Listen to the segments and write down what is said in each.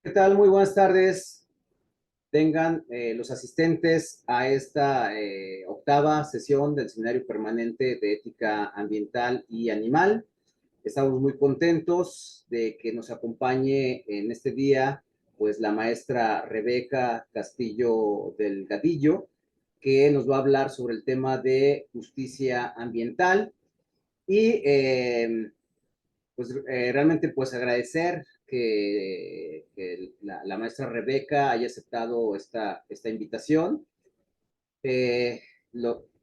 ¿Qué tal? Muy buenas tardes. Tengan los asistentes a esta octava sesión del Seminario Permanente de Ética Ambiental y Animal. Estamos muy contentos de que nos acompañe en este día, pues la maestra Rebeca Castillo del Gadillo, que nos va a hablar sobre el tema de justicia ambiental y pues realmente pues agradecer que la maestra Rebeca haya aceptado esta invitación.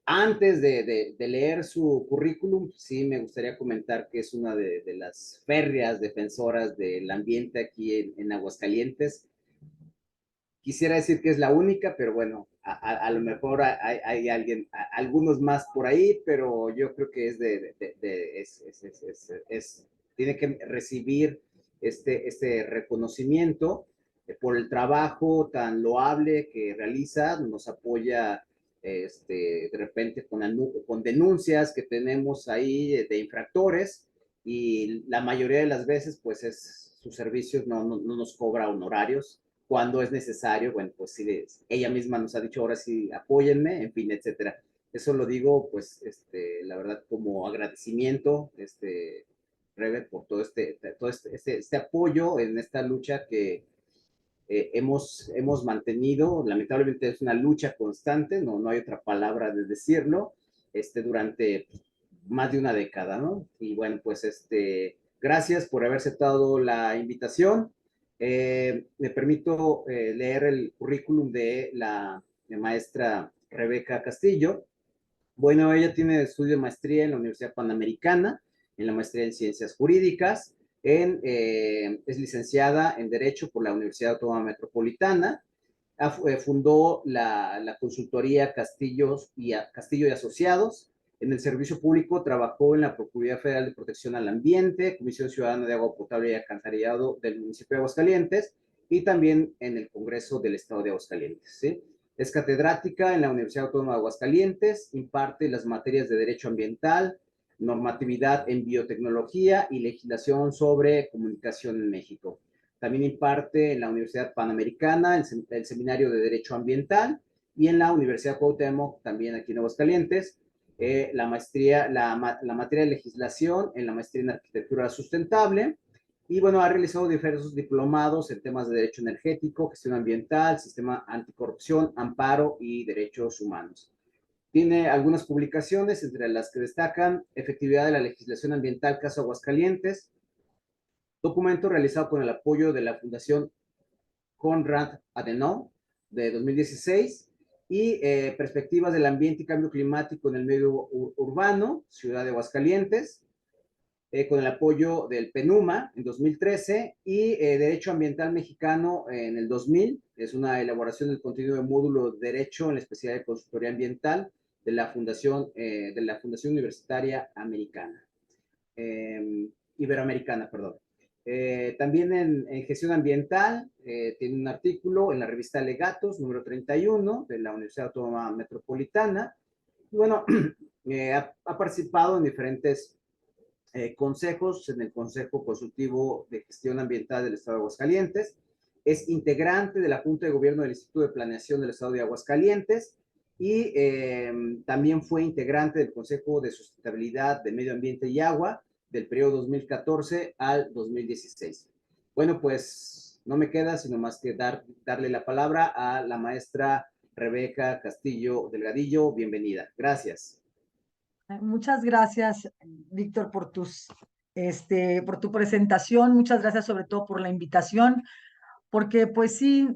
Antes de leer su currículum, sí me gustaría comentar que es una de las férreas defensoras del ambiente aquí en Aguascalientes. Quisiera decir que es la única, pero bueno, a lo mejor hay alguien, algunos más por ahí, pero yo creo que es tiene que recibir este reconocimiento por el trabajo tan loable que realiza, nos apoya de repente con denuncias que tenemos ahí de infractores y la mayoría de las veces pues sus servicios no nos cobra honorarios cuando es necesario. Bueno, pues sí, ella misma nos ha dicho ahora sí, apóyenme, en fin, etcétera. Eso lo digo, pues, la verdad, como agradecimiento, Rebe, por todo este apoyo en esta lucha que hemos mantenido. Lamentablemente es una lucha constante, no hay otra palabra de decirlo, durante más de una década, ¿no? Y bueno, pues gracias por haber aceptado la invitación. Me permito leer el currículum de la maestra Rebeca Castillo. Bueno, ella tiene estudio de maestría en la Universidad Panamericana, en la maestría en Ciencias Jurídicas, es licenciada en Derecho por la Universidad Autónoma Metropolitana, fundó la consultoría Castillo y Asociados. En el servicio público trabajó en la Procuraduría Federal de Protección al Ambiente, Comisión Ciudadana de Agua Potable y Alcantarillado del municipio de Aguascalientes y también en el Congreso del Estado de Aguascalientes. ¿Sí? Es catedrática en la Universidad Autónoma de Aguascalientes, imparte las materias de Derecho Ambiental, normatividad en biotecnología y legislación sobre comunicación en México. También imparte en la Universidad Panamericana el Seminario de Derecho Ambiental y en la Universidad Cuauhtémoc, también aquí en Aguascalientes, la materia de legislación en la maestría en arquitectura sustentable. Y bueno, ha realizado diversos diplomados en temas de derecho energético, gestión ambiental, sistema anticorrupción, amparo y derechos humanos. Tiene algunas publicaciones, entre las que destacan Efectividad de la legislación ambiental, caso Aguascalientes, documento realizado con el apoyo de la Fundación Konrad Adenauer de 2016 y Perspectivas del ambiente y cambio climático en el medio urbano, Ciudad de Aguascalientes, con el apoyo del PENUMA en 2013 y Derecho Ambiental Mexicano en el 2000. Es una elaboración del contenido de módulo de Derecho en la especialidad de Consultoría Ambiental de la Fundación Universitaria Americana. Iberoamericana, perdón. También en gestión ambiental, tiene un artículo en la revista Legatos, número 31, de la Universidad Autónoma Metropolitana. Y bueno, ha participado en diferentes consejos, en el Consejo Consultivo de Gestión Ambiental del Estado de Aguascalientes. Es integrante de la Junta de Gobierno del Instituto de Planeación del Estado de Aguascalientes y también fue integrante del Consejo de Sustentabilidad de Medio Ambiente y Agua del periodo 2014 al 2016. Bueno, pues no me queda sino más que darle la palabra a la maestra Rebeca Castillo Delgadillo. Bienvenida. Gracias. Muchas gracias, Víctor, por tu presentación. Muchas gracias sobre todo por la invitación, porque pues sí,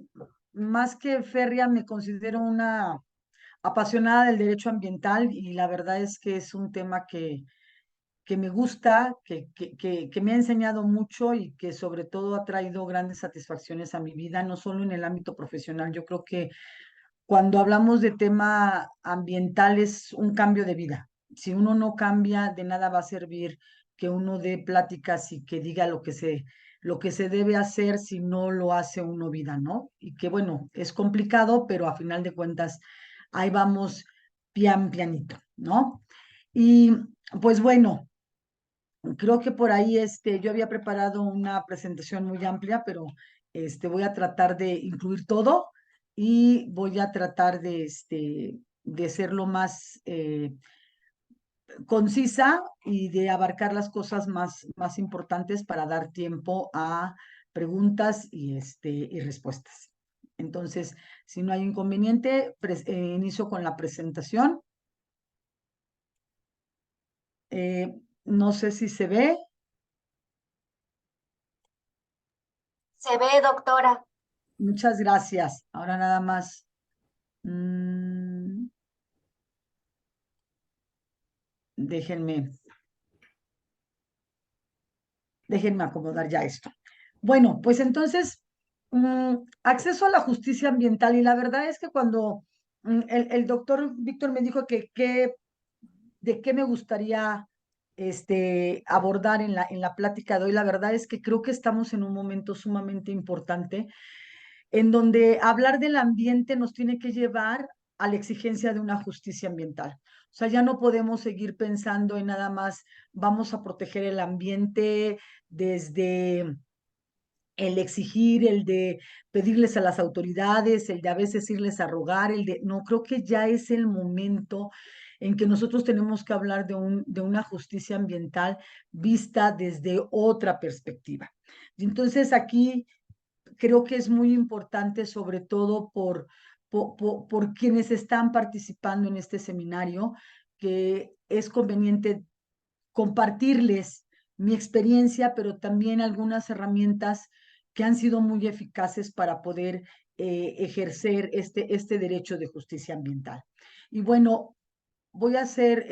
más que férrea, me considero una apasionada del derecho ambiental y la verdad es que es un tema que me gusta, que me ha enseñado mucho y que sobre todo ha traído grandes satisfacciones a mi vida, no solo en el ámbito profesional. Yo creo que cuando hablamos de tema ambiental es un cambio de vida. Si uno no cambia, de nada va a servir que uno dé pláticas y que diga lo que se debe hacer si no lo hace uno vida, ¿no? Y que bueno, es complicado, pero a final de cuentas ahí vamos pianito, ¿no? Y pues bueno, creo que por ahí yo había preparado una presentación muy amplia, pero Voy a tratar de incluir todo y voy a tratar de ser lo más concisa y de abarcar las cosas más importantes para dar tiempo a preguntas y respuestas. Entonces, si no hay inconveniente, inicio con la presentación. No sé si se ve. Se ve, doctora. Muchas gracias. Ahora nada más. Déjenme acomodar ya esto. Bueno, pues entonces, acceso a la justicia ambiental. Y la verdad es que cuando el doctor Víctor me dijo de qué me gustaría abordar en la plática de hoy, la verdad es que creo que estamos en un momento sumamente importante en donde hablar del ambiente nos tiene que llevar a la exigencia de una justicia ambiental. O sea, ya no podemos seguir pensando en nada más vamos a proteger el ambiente desde el exigir, el de pedirles a las autoridades, el de a veces irles a rogar, no, creo que ya es el momento en que nosotros tenemos que hablar de una justicia ambiental vista desde otra perspectiva. Y entonces aquí creo que es muy importante, sobre todo por quienes están participando en este seminario, que es conveniente compartirles mi experiencia, pero también algunas herramientas que han sido muy eficaces para poder ejercer este derecho de justicia ambiental. Y bueno, voy a hacer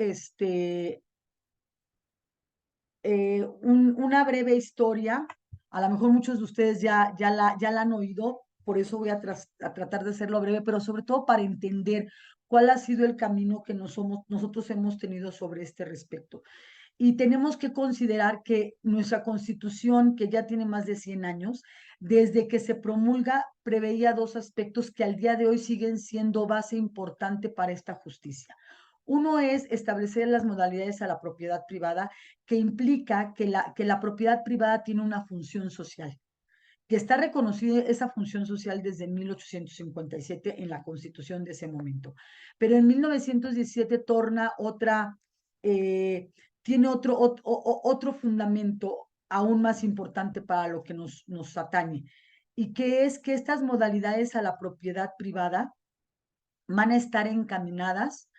una breve historia. A lo mejor muchos de ustedes ya la han oído, por eso voy a tratar de hacerlo breve, pero sobre todo para entender cuál ha sido el camino que nosotros hemos tenido sobre este respecto. Y tenemos que considerar que nuestra Constitución, que ya tiene más de 100 años, desde que se promulga, preveía dos aspectos que al día de hoy siguen siendo base importante para esta justicia. Uno es establecer las modalidades a la propiedad privada, que implica que la propiedad privada tiene una función social, que está reconocida esa función social desde 1857 en la Constitución de ese momento. Pero en 1917 torna tiene otro fundamento aún más importante para lo que nos atañe, y que es que estas modalidades a la propiedad privada van a estar encaminadas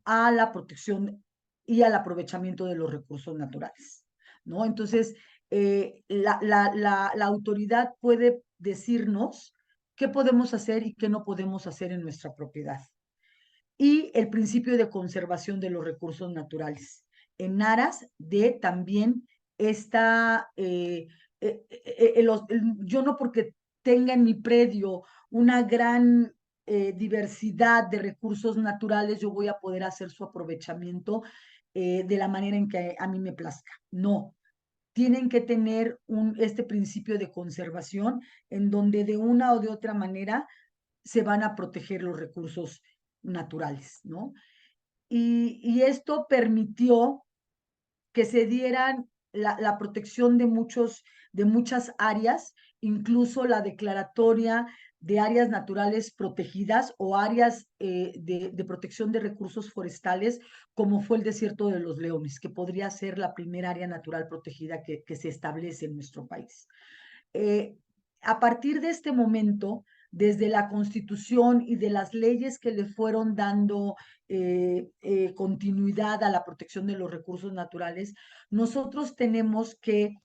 a la protección y al aprovechamiento de los recursos naturales, ¿no? Entonces, la autoridad puede decirnos qué podemos hacer y qué no podemos hacer en nuestra propiedad. Y el principio de conservación de los recursos naturales, en aras de también yo no porque tenga en mi predio una gran diversidad de recursos naturales, yo voy a poder hacer su aprovechamiento de la manera en que a mí me plazca. No, tienen que tener este principio de conservación en donde de una o de otra manera se van a proteger los recursos naturales, ¿no? Y esto permitió que se dieran la protección de muchas áreas, incluso la declaratoria de áreas naturales protegidas o áreas de protección de recursos forestales, como fue el desierto de los Leones, que podría ser la primera área natural protegida que se establece en nuestro país. A partir de este momento, desde la Constitución y de las leyes que le fueron dando continuidad a la protección de los recursos naturales, nosotros tenemos que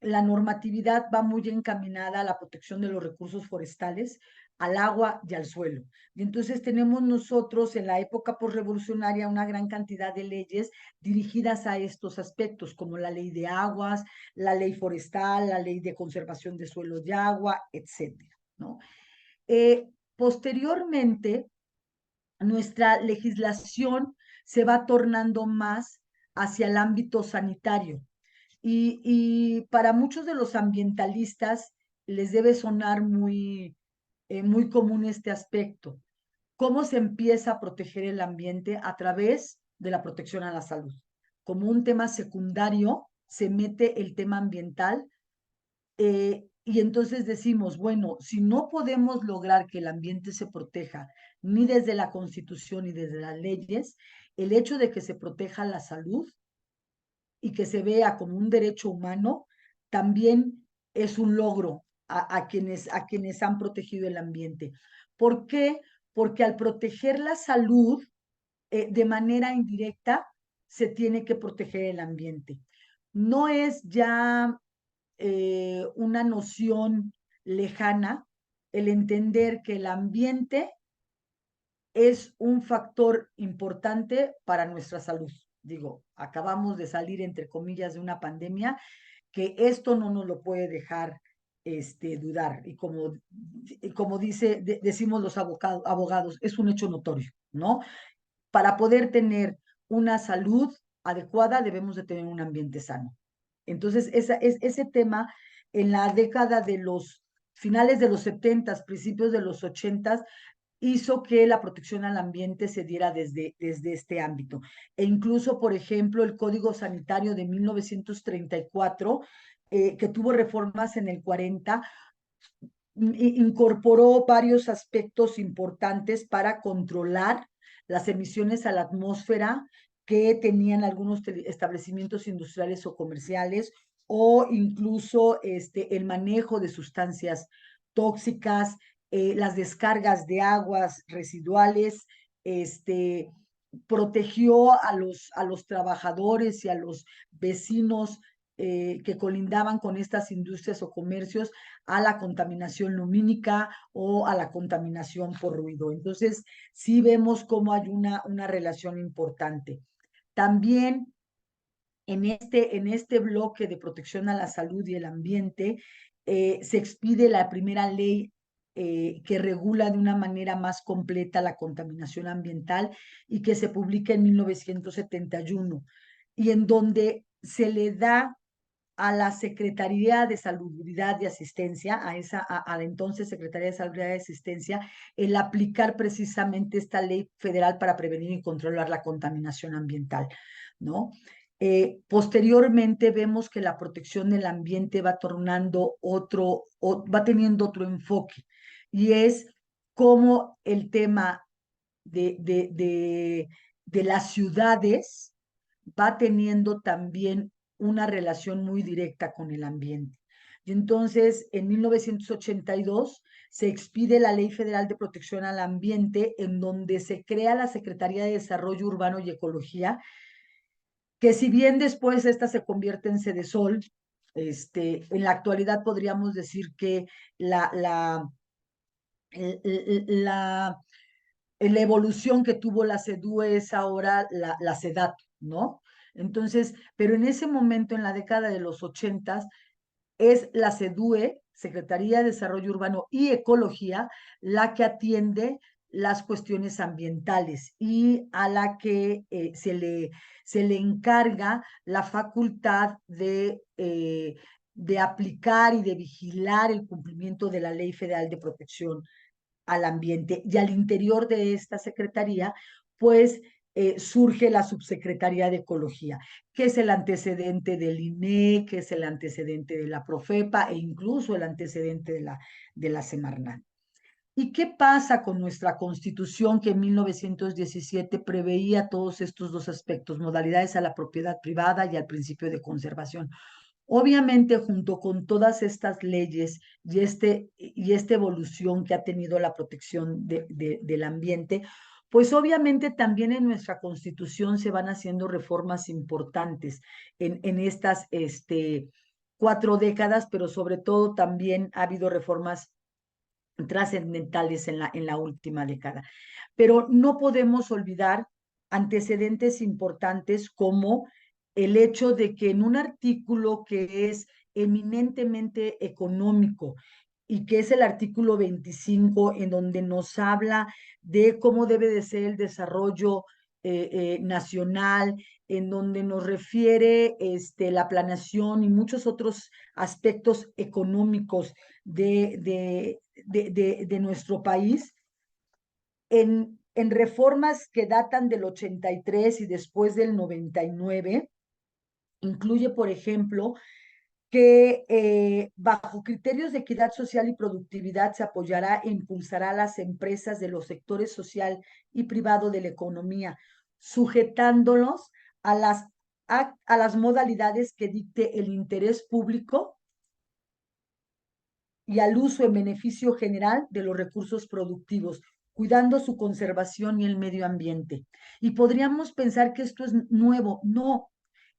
la normatividad va muy encaminada a la protección de los recursos forestales, al agua y al suelo. Y entonces tenemos nosotros en la época posrevolucionaria una gran cantidad de leyes dirigidas a estos aspectos, como la ley de aguas, la ley forestal, la ley de conservación de suelos y agua, etcétera, ¿no? Posteriormente, nuestra legislación se va tornando más hacia el ámbito sanitario. Y para muchos de los ambientalistas les debe sonar muy común este aspecto. ¿Cómo se empieza a proteger el ambiente? A través de la protección a la salud. Como un tema secundario, se mete el tema ambiental Y entonces decimos, bueno, si no podemos lograr que el ambiente se proteja, ni desde la Constitución ni desde las leyes, el hecho de que se proteja la salud y que se vea como un derecho humano, también es un logro a quienes han protegido el ambiente. ¿Por qué? Porque al proteger la salud, de manera indirecta, se tiene que proteger el ambiente. No es ya una noción lejana el entender que el ambiente es un factor importante para nuestra salud. Digo, acabamos de salir, entre comillas, de una pandemia, que esto no nos lo puede dejar dudar. Y como decimos los abogados, es un hecho notorio, ¿no? Para poder tener una salud adecuada, debemos de tener un ambiente sano. Entonces, ese tema en la década de los finales de los 70, principios de los 80, hizo que la protección al ambiente se diera desde este ámbito. E incluso, por ejemplo, el Código Sanitario de 1934, que tuvo reformas en el 40, incorporó varios aspectos importantes para controlar las emisiones a la atmósfera que tenían algunos establecimientos industriales o comerciales, o incluso el manejo de sustancias tóxicas, las descargas de aguas residuales, protegió a los trabajadores y a los vecinos que colindaban con estas industrias o comercios a la contaminación lumínica o a la contaminación por ruido. Entonces, sí vemos cómo hay una relación importante. También en este bloque de protección a la salud y el ambiente, se expide la primera ley que regula de una manera más completa la contaminación ambiental y que se publica en 1971, y en donde se le da a la Secretaría de Salubridad y Asistencia, a la entonces Secretaría de Salubridad y Asistencia, el aplicar precisamente esta ley federal para prevenir y controlar la contaminación ambiental, ¿no? Posteriormente vemos que la protección del ambiente va va teniendo otro enfoque, y es cómo el tema de las ciudades va teniendo también una relación muy directa con el ambiente. Y entonces, en 1982, se expide la Ley Federal de Protección al Ambiente, en donde se crea la Secretaría de Desarrollo Urbano y Ecología, que si bien después esta se convierte en Sedesol, en la actualidad podríamos decir que la, la, la, la evolución que tuvo la SEDUE es ahora la SEDATU, ¿no? Entonces, pero en ese momento, en la década de los 80, es la SEDUE, Secretaría de Desarrollo Urbano y Ecología, la que atiende las cuestiones ambientales y a la que se le encarga la facultad de aplicar y de vigilar el cumplimiento de la Ley Federal de Protección al Ambiente. Y al interior de esta secretaría, pues surge la Subsecretaría de Ecología, que es el antecedente del INE, que es el antecedente de la Profepa e incluso el antecedente de la Semarnat. ¿Y qué pasa con nuestra Constitución, que en 1917 preveía todos estos dos aspectos, modalidades a la propiedad privada y al principio de conservación? Obviamente, junto con todas estas leyes y esta evolución que ha tenido la protección del ambiente, pues obviamente también en nuestra Constitución se van haciendo reformas importantes en estas 4 décadas, pero sobre todo también ha habido reformas trascendentales en la última década. Pero no podemos olvidar antecedentes importantes como el hecho de que en un artículo que es eminentemente económico y que es el artículo 25, en donde nos habla de cómo debe de ser el desarrollo nacional, en donde nos refiere la planeación y muchos otros aspectos económicos de nuestro país, en reformas que datan del 83 y después del 99, incluye, por ejemplo, que bajo criterios de equidad social y productividad se apoyará e impulsará a las empresas de los sectores social y privado de la economía, sujetándolos a las modalidades que dicte el interés público y al uso en beneficio general de los recursos productivos, cuidando su conservación y el medio ambiente. Y podríamos pensar que esto es nuevo. No,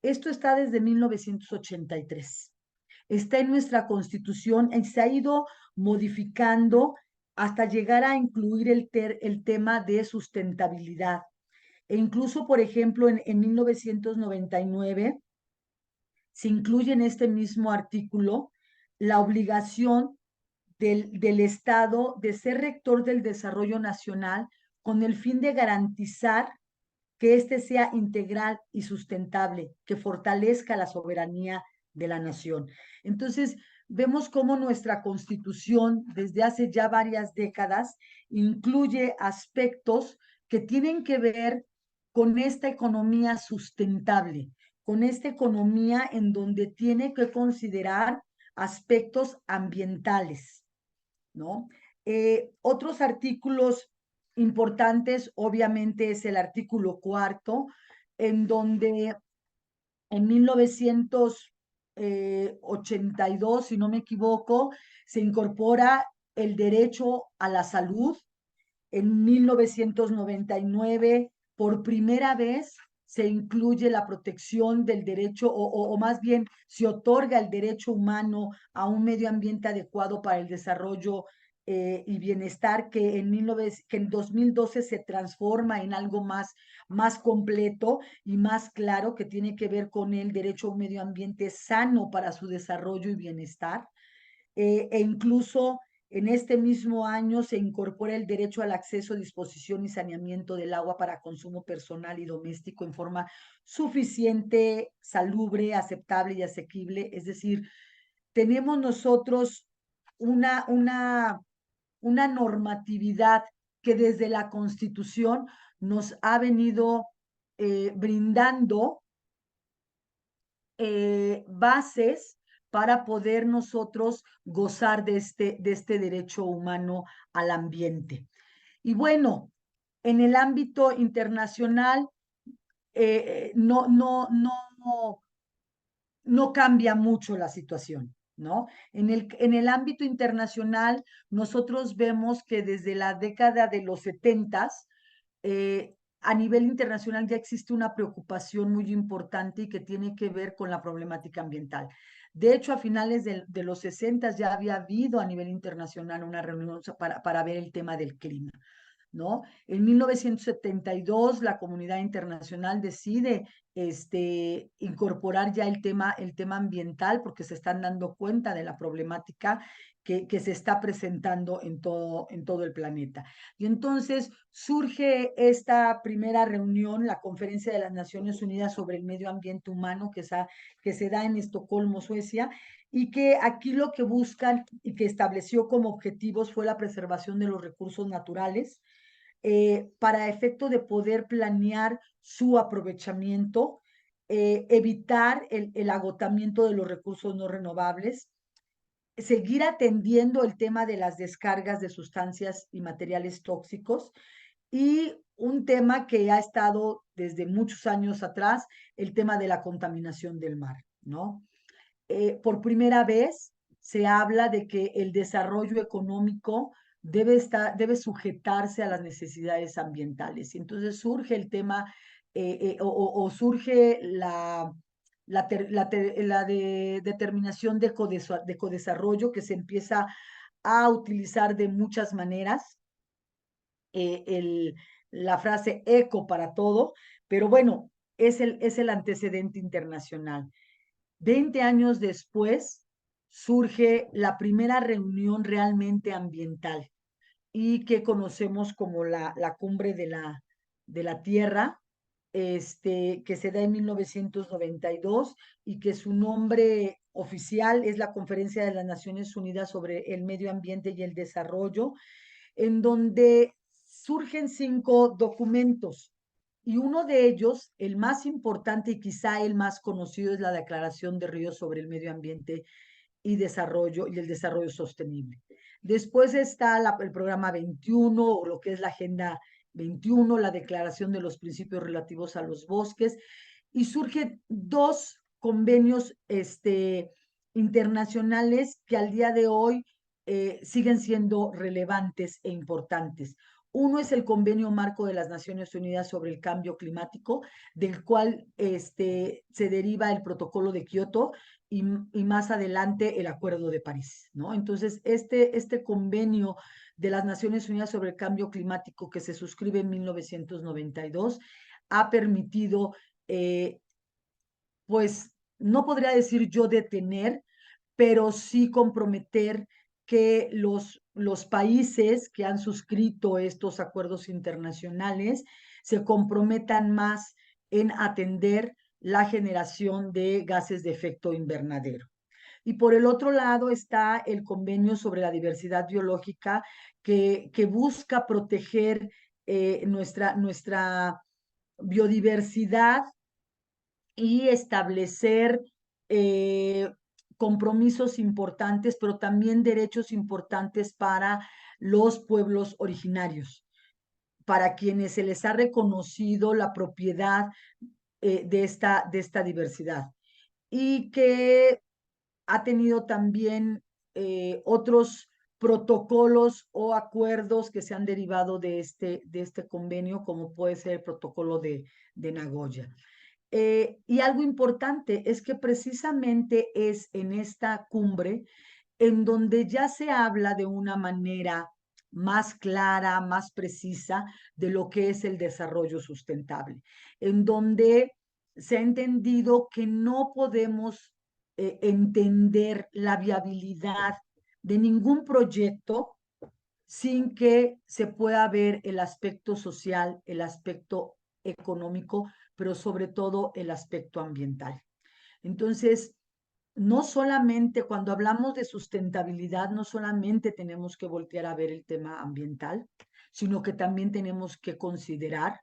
esto está desde 1983. Está en nuestra Constitución y se ha ido modificando hasta llegar a incluir el tema de sustentabilidad. E incluso, por ejemplo, en 1999 se incluye en este mismo artículo la obligación del Estado de ser rector del desarrollo nacional con el fin de garantizar que éste sea integral y sustentable, que fortalezca la soberanía de la nación. Entonces, vemos cómo nuestra Constitución, desde hace ya varias décadas, incluye aspectos que tienen que ver con esta economía sustentable, con esta economía en donde tiene que considerar aspectos ambientales, ¿no? Otros artículos importantes, obviamente, es el artículo 4, en donde en 1982, si no me equivoco, se incorpora el derecho a la salud. En 1999, por primera vez, se incluye la protección del derecho, o más bien se otorga el derecho humano a un medio ambiente adecuado para el desarrollo y bienestar, que en 2012 se transforma en algo más completo y más claro, que tiene que ver con el derecho a un medio ambiente sano para su desarrollo y bienestar. E incluso en este mismo año se incorpora el derecho al acceso, disposición y saneamiento del agua para consumo personal y doméstico en forma suficiente, salubre, aceptable y asequible. Es decir, tenemos nosotros una, una, una normatividad que desde la Constitución nos ha venido brindando bases para poder nosotros gozar de este derecho humano al ambiente. Y bueno, en el ámbito internacional no cambia mucho la situación, ¿no? En el ámbito internacional, nosotros vemos que desde la década de los 70 a nivel internacional ya existe una preocupación muy importante y que tiene que ver con la problemática ambiental. De hecho, a finales de los 60 ya había habido a nivel internacional una reunión para ver el tema del clima, ¿no? En 1972 la comunidad internacional decide incorporar ya el tema ambiental porque se están dando cuenta de la problemática que se está presentando en todo el planeta. Y entonces surge esta primera reunión, la Conferencia de las Naciones Unidas sobre el Medio Ambiente Humano, que se da en Estocolmo, Suecia, y que aquí lo que buscan y que estableció como objetivos fue la preservación de los recursos naturales, para efecto de poder planear su aprovechamiento, evitar el agotamiento de los recursos no renovables, seguir atendiendo el tema de las descargas de sustancias y materiales tóxicos y un tema que ha estado desde muchos años atrás, el tema de la contaminación del mar, ¿no? Por primera vez se habla de que el desarrollo económico debe sujetarse a las necesidades ambientales. Y entonces surge el tema o surge la determinación de codesarrollo que se empieza a utilizar de muchas maneras, la frase eco para todo, pero bueno, es el antecedente internacional. 20 años después surge la primera reunión realmente ambiental y que conocemos como la cumbre de la Tierra, que se da en 1992 y que su nombre oficial es la Conferencia de las Naciones Unidas sobre el Medio Ambiente y el Desarrollo, en donde surgen 5 documentos Y uno de ellos, el más importante y quizá el más conocido, es la Declaración de Río sobre el Medio Ambiente y el desarrollo sostenible. Después está el programa 21, o lo que es la Agenda 21, la Declaración de los Principios Relativos a los Bosques, y surgen dos convenios internacionales que al día de hoy siguen siendo relevantes e importantes. Uno es el Convenio Marco de las Naciones Unidas sobre el Cambio Climático, del cual se deriva el Protocolo de Kioto y más adelante el Acuerdo de París, ¿no? Entonces, este convenio de las Naciones Unidas sobre el Cambio Climático, que se suscribe en 1992, ha permitido, pues, no podría decir yo detener, pero sí comprometer que los países que han suscrito estos acuerdos internacionales se comprometan más en atender la generación de gases de efecto invernadero. Y por el otro lado está el convenio sobre la diversidad biológica que busca proteger nuestra biodiversidad y establecer eh, compromisos importantes, pero también derechos importantes para los pueblos originarios, para quienes se les ha reconocido la propiedad de esta diversidad y que ha tenido también otros protocolos o acuerdos que se han derivado de este convenio, como puede ser el protocolo de Nagoya. Y algo importante es que precisamente es en esta cumbre en donde ya se habla de una manera más clara, más precisa de lo que es el desarrollo sustentable, en donde se ha entendido que no podemos entender la viabilidad de ningún proyecto sin que se pueda ver el aspecto social, el aspecto económico, pero sobre todo el aspecto ambiental. Entonces, no solamente cuando hablamos de sustentabilidad, no solamente tenemos que voltear a ver el tema ambiental, sino que también tenemos que considerar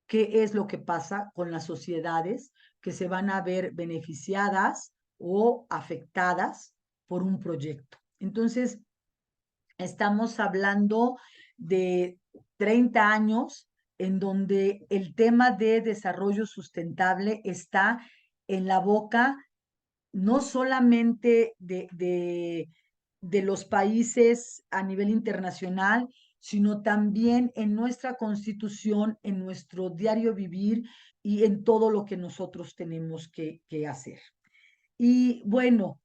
qué es lo que pasa con las sociedades que se van a ver beneficiadas o afectadas por un proyecto. Entonces, estamos hablando de 30 años en donde el tema de desarrollo sustentable está en la boca no solamente de los países a nivel internacional, sino también en nuestra constitución, en nuestro diario vivir y en todo lo que nosotros tenemos que hacer. Y bueno,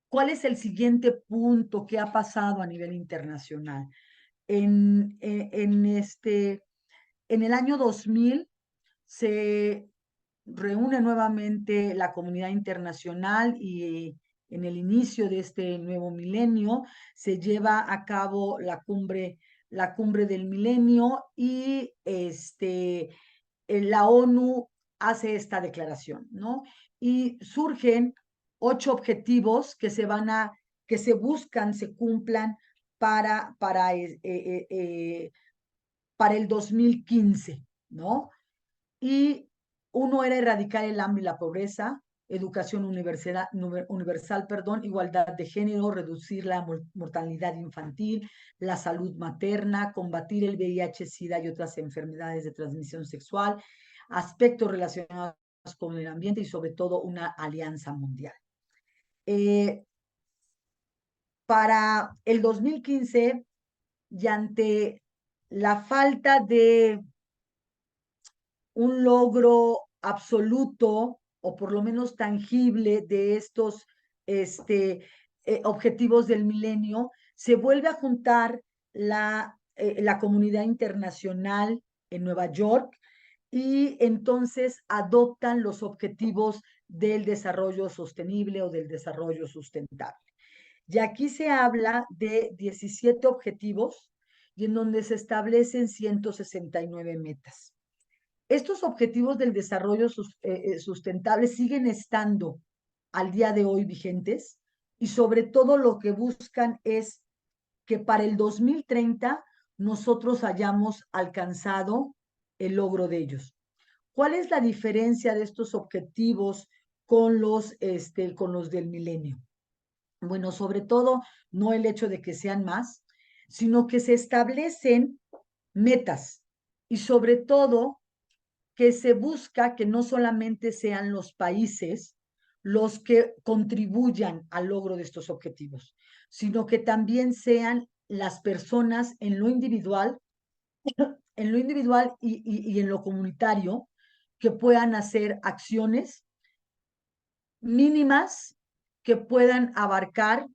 ¿cuál es el siguiente punto que ha pasado a nivel internacional? En el año 2000 se reúne nuevamente la comunidad internacional y en el inicio de este nuevo milenio se lleva a cabo la cumbre del milenio y la ONU hace esta declaración, ¿no? Y surgen 8 objetivos que se buscan, se cumplan para el 2015, ¿no? Y uno era erradicar el hambre y la pobreza, educación universal, igualdad de género, reducir la mortalidad infantil, la salud materna, combatir el VIH, SIDA y otras enfermedades de transmisión sexual, aspectos relacionados con el ambiente y sobre todo una alianza mundial. Para el 2015, y ante la falta de un logro absoluto o por lo menos tangible de estos objetivos del milenio, se vuelve a juntar la comunidad internacional en Nueva York y entonces adoptan los objetivos del desarrollo sostenible o del desarrollo sustentable. Y aquí se habla de 17 objetivos y en donde se establecen 169 metas. Estos objetivos del desarrollo sustentable siguen estando al día de hoy vigentes y sobre todo lo que buscan es que para el 2030 nosotros hayamos alcanzado el logro de ellos. ¿Cuál es la diferencia de estos objetivos con los del milenio? Bueno, sobre todo, no el hecho de que sean más, sino que se establecen metas y sobre todo que se busca que no solamente sean los países los que contribuyan al logro de estos objetivos, sino que también sean las personas en lo individual y en lo comunitario, que puedan hacer acciones mínimas que puedan abarcar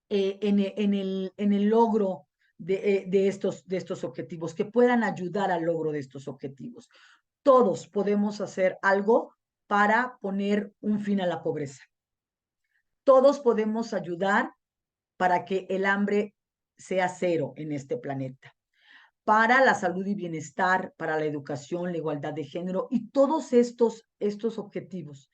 en el logro de estos objetivos, que puedan ayudar al logro de estos objetivos. Todos podemos hacer algo para poner un fin a la pobreza. Todos podemos ayudar para que el hambre sea cero en este planeta, para la salud y bienestar, para la educación, la igualdad de género y todos estos objetivos.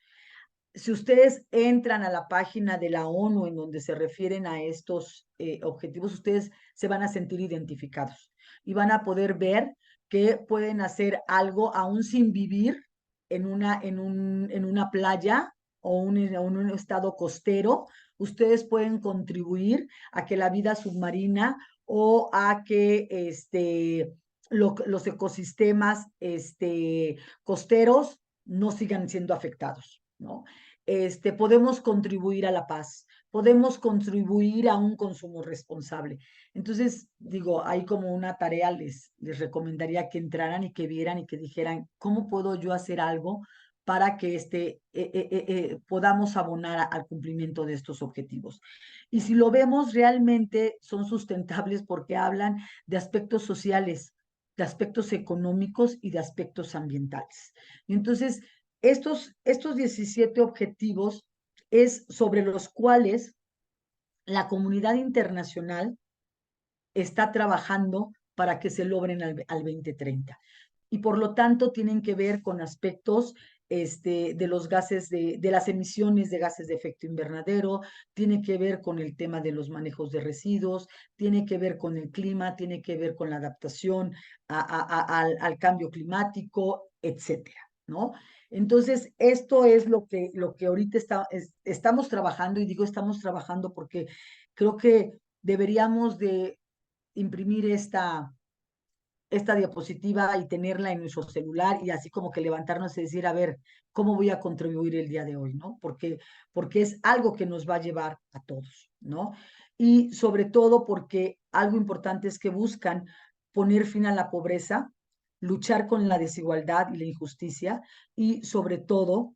Si ustedes entran a la página de la ONU en donde se refieren a estos objetivos, ustedes se van a sentir identificados y van a poder ver que pueden hacer algo aún sin vivir en una playa o en un estado costero. Ustedes pueden contribuir a que la vida submarina o a que los ecosistemas costeros no sigan siendo afectados, ¿no? Podemos contribuir a la paz, podemos contribuir a un consumo responsable. Entonces, digo, hay como una tarea, les recomendaría que entraran y que vieran y que dijeran, ¿cómo puedo yo hacer algo para que podamos abonar al cumplimiento de estos objetivos? Y si lo vemos, realmente son sustentables porque hablan de aspectos sociales, de aspectos económicos y de aspectos ambientales. Y entonces, estos 17 objetivos es sobre los cuales la comunidad internacional está trabajando para que se logren al 2030. Y por lo tanto tienen que ver con aspectos de los gases, de las emisiones de gases de efecto invernadero, tiene que ver con el tema de los manejos de residuos, tiene que ver con el clima, tiene que ver con la adaptación al cambio climático, etcétera, ¿no? Entonces, esto es lo que ahorita estamos trabajando, y digo estamos trabajando porque creo que deberíamos de imprimir esta diapositiva y tenerla en nuestro celular y así como que levantarnos y decir, a ver, ¿cómo voy a contribuir el día de hoy, no? Porque es algo que nos va a llevar a todos, ¿no? Y sobre todo porque algo importante es que buscan poner fin a la pobreza, luchar con la desigualdad y la injusticia y sobre todo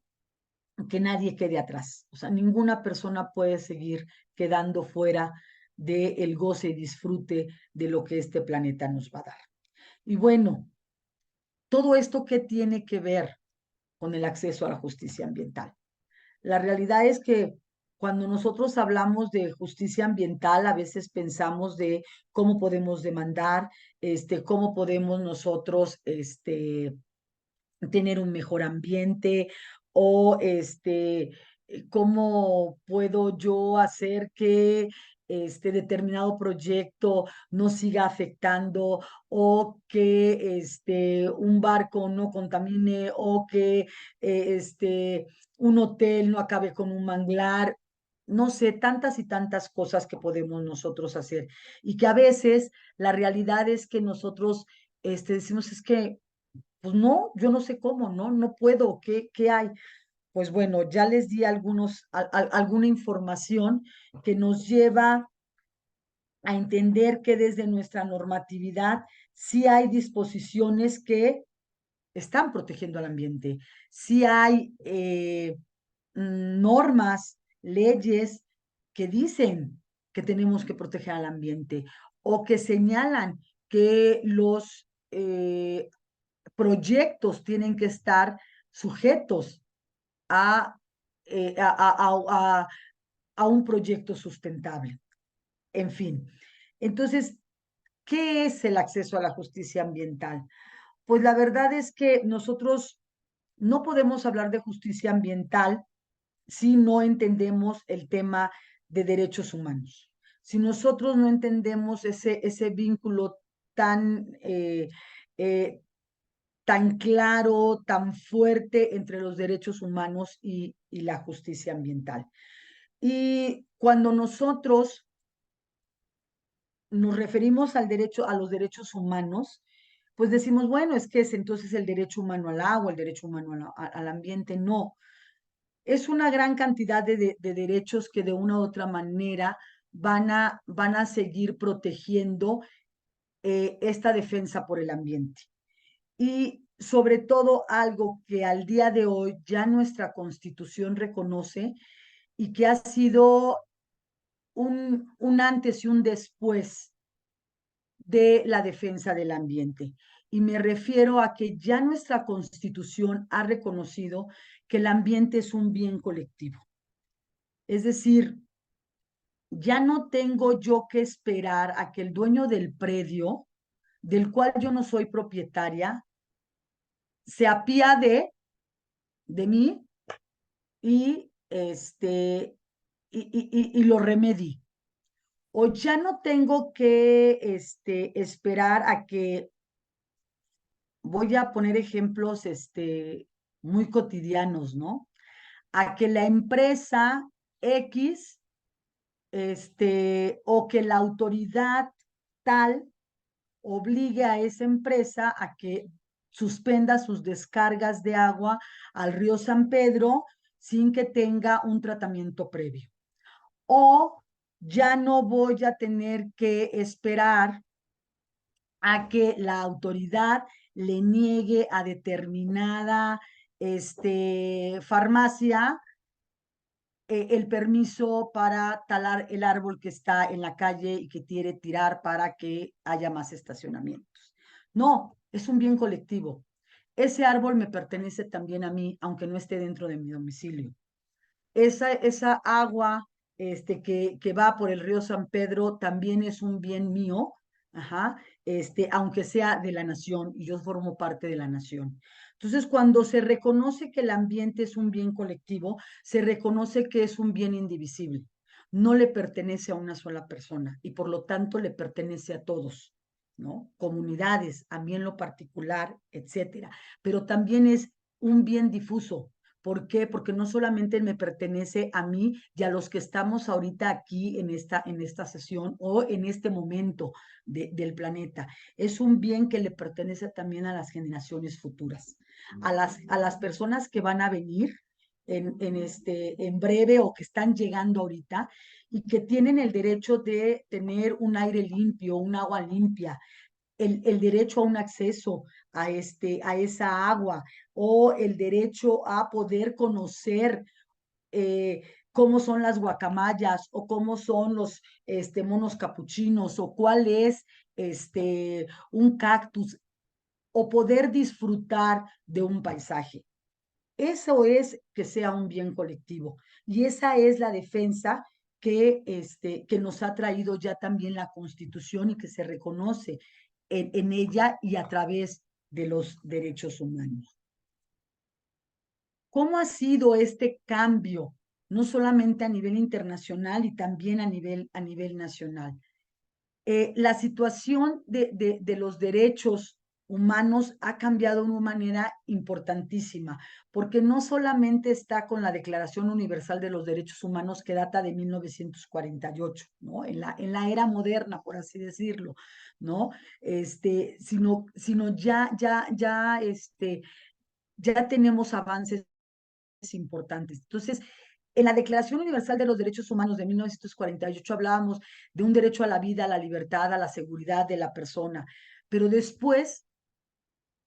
que nadie quede atrás. O sea, ninguna persona puede seguir quedando fuera del goce y disfrute de lo que este planeta nos va a dar. Y bueno, todo esto, ¿qué tiene que ver con el acceso a la justicia ambiental? La realidad es que cuando nosotros hablamos de justicia ambiental, a veces pensamos de cómo podemos demandar, cómo podemos nosotros, tener un mejor ambiente o cómo puedo yo hacer que este determinado proyecto no siga afectando o que un barco no contamine o que un hotel no acabe con un manglar. No sé, tantas y tantas cosas que podemos nosotros hacer y que a veces la realidad es que nosotros decimos es que pues no, yo no sé cómo, ¿no? No puedo, ¿qué hay? Pues bueno, ya les di alguna información que nos lleva a entender que desde nuestra normatividad sí hay disposiciones que están protegiendo al ambiente, sí hay normas, leyes que dicen que tenemos que proteger al ambiente o que señalan que los proyectos tienen que estar sujetos a, eh, a, a, a, a un proyecto sustentable. En fin, entonces, ¿qué es el acceso a la justicia ambiental? Pues la verdad es que nosotros no podemos hablar de justicia ambiental si no entendemos el tema de derechos humanos. Si nosotros no entendemos ese vínculo tan tan claro, tan fuerte entre los derechos humanos y la justicia ambiental. Y cuando nosotros nos referimos al derecho, a los derechos humanos, pues decimos, bueno, es que es entonces el derecho humano al agua, el derecho humano al ambiente. No, es una gran cantidad de derechos que de una u otra manera van a seguir protegiendo esta defensa por el ambiente. Y sobre todo algo que al día de hoy ya nuestra Constitución reconoce y que ha sido un antes y un después de la defensa del ambiente. Y me refiero a que ya nuestra Constitución ha reconocido que el ambiente es un bien colectivo. Es decir, ya no tengo yo que esperar a que el dueño del predio, del cual yo no soy propietaria, se apiade de mí y, y lo remedie. O ya no tengo que esperar a que, voy a poner ejemplos muy cotidianos, ¿no? A que la empresa X, o que la autoridad tal obligue a esa empresa a que suspenda sus descargas de agua al río San Pedro sin que tenga un tratamiento previo. O ya no voy a tener que esperar a que la autoridad le niegue a determinada farmacia el permiso para talar el árbol que está en la calle y que quiere tirar para que haya más estacionamientos. No, es un bien colectivo. Ese árbol me pertenece también a mí, aunque no esté dentro de mi domicilio. Esa agua que va por el río San Pedro también es un bien mío, ajá, aunque sea de la nación y yo formo parte de la nación. Entonces, cuando se reconoce que el ambiente es un bien colectivo, se reconoce que es un bien indivisible. No le pertenece a una sola persona y por lo tanto le pertenece a todos, ¿no? Comunidades, a mí en lo particular, etcétera. Pero también es un bien difuso. ¿Por qué? Porque no solamente me pertenece a mí y a los que estamos ahorita aquí en esta sesión o en este momento del planeta. Es un bien que le pertenece también a las generaciones futuras, a las personas que van a venir en breve o que están llegando ahorita y que tienen el derecho de tener un aire limpio, un agua limpia, el derecho a un acceso a esa agua o el derecho a poder conocer cómo son las guacamayas o cómo son los monos capuchinos o cuál es un cactus o poder disfrutar de un paisaje. Eso es que sea un bien colectivo y esa es la defensa que nos ha traído ya también la Constitución y que se reconoce en ella y a través de los derechos humanos. ¿Cómo ha sido este cambio, no solamente a nivel internacional y también a nivel nacional? La situación de los derechos humanos ha cambiado de una manera importantísima, porque no solamente está con la Declaración Universal de los Derechos Humanos que data de 1948, ¿no? En la era moderna, por así decirlo, ¿no? Sino ya tenemos avances importantes. Entonces, en la Declaración Universal de los Derechos Humanos de 1948 hablábamos de un derecho a la vida, a la libertad, a la seguridad de la persona, pero después,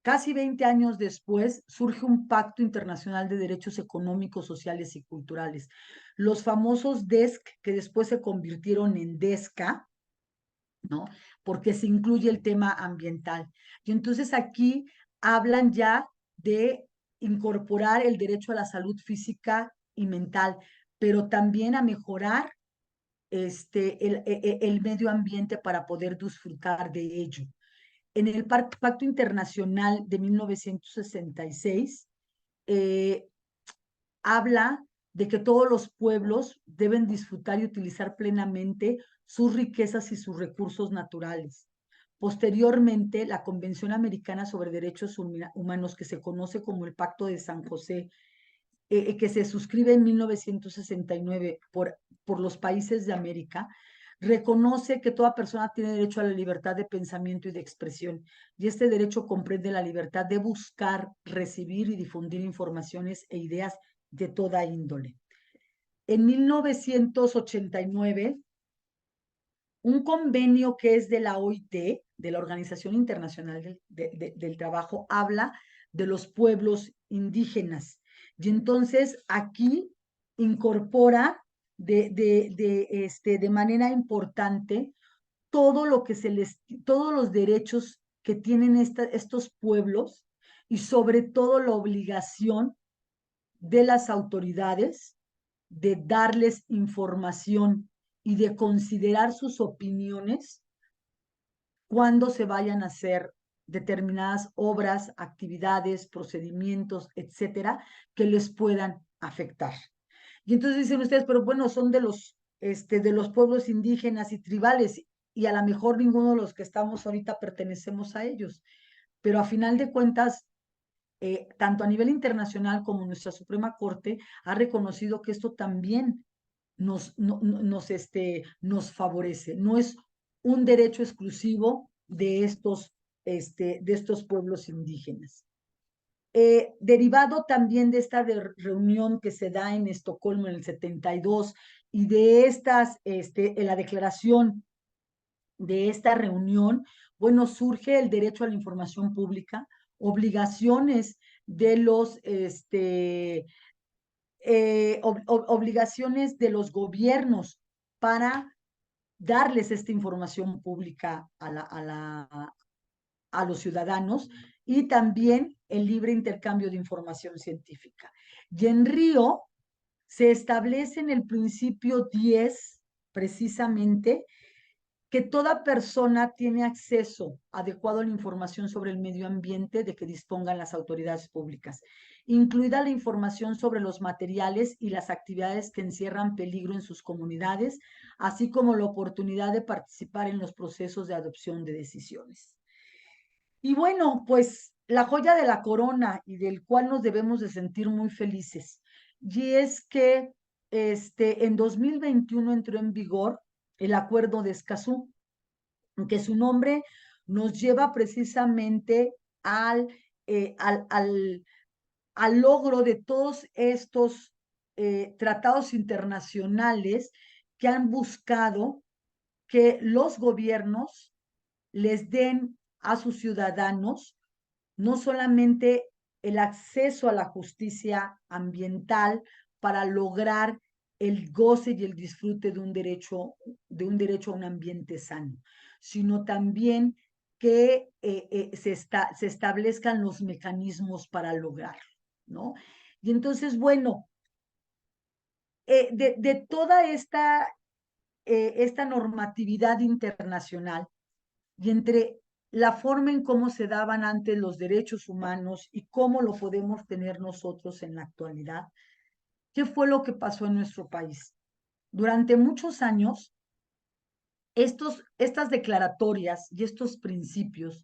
casi 20 años después, surge un Pacto Internacional de Derechos Económicos, Sociales y Culturales. Los famosos DESC, que después se convirtieron en DESCA, ¿no? Porque se incluye el tema ambiental. Y entonces aquí hablan ya de incorporar el derecho a la salud física y mental, pero también a mejorar el medio ambiente para poder disfrutar de ello. En el Pacto Internacional de 1966 habla de que todos los pueblos deben disfrutar y utilizar plenamente sus riquezas y sus recursos naturales, Posteriormente, la Convención Americana sobre Derechos Humanos, que se conoce como el Pacto de San José, que se suscribe en 1969 por los países de América, reconoce que toda persona tiene derecho a la libertad de pensamiento y de expresión, y este derecho comprende la libertad de buscar, recibir y difundir informaciones e ideas de toda índole. En 1989, un convenio que es de la OIT, de la Organización Internacional del Trabajo, habla de los pueblos indígenas. Y entonces aquí incorpora de manera importante todo lo que todos los derechos que tienen estos pueblos y sobre todo la obligación de las autoridades de darles información y de considerar sus opiniones cuando se vayan a hacer determinadas obras, actividades, procedimientos, etcétera, que les puedan afectar. Y entonces dicen ustedes, pero bueno, son de los pueblos indígenas y tribales, y a lo mejor ninguno de los que estamos ahorita pertenecemos a ellos. Pero a final de cuentas, tanto a nivel internacional como nuestra Suprema Corte ha reconocido que esto también nos favorece. No es un derecho exclusivo de estos pueblos indígenas. Derivado también de esta reunión que se da en Estocolmo en el 72 y de la declaración de esta reunión, bueno, surge el derecho a la información pública, obligaciones de obligaciones de los gobiernos para darles esta información pública a los ciudadanos, y también el libre intercambio de información científica. Y en Río se establece en el principio 10, precisamente, que toda persona tiene acceso adecuado a la información sobre el medio ambiente de que dispongan las autoridades públicas, incluida la información sobre los materiales y las actividades que encierran peligro en sus comunidades, así como la oportunidad de participar en los procesos de adopción de decisiones. Y bueno, pues la joya de la corona y del cual nos debemos de sentir muy felices, y es que en 2021 entró en vigor el Acuerdo de Escazú, que su nombre nos lleva precisamente al, eh, al, al, al logro de todos estos tratados internacionales que han buscado que los gobiernos les den a sus ciudadanos no solamente el acceso a la justicia ambiental para lograr el goce y el disfrute de un derecho a un ambiente sano, sino también que se establezcan los mecanismos para lograrlo, ¿no? Y entonces, bueno, de toda esta normatividad internacional, y entre la forma en cómo se daban antes los derechos humanos y cómo lo podemos tener nosotros en la actualidad, ¿qué fue lo que pasó en nuestro país? Durante muchos años, estas declaratorias y estos principios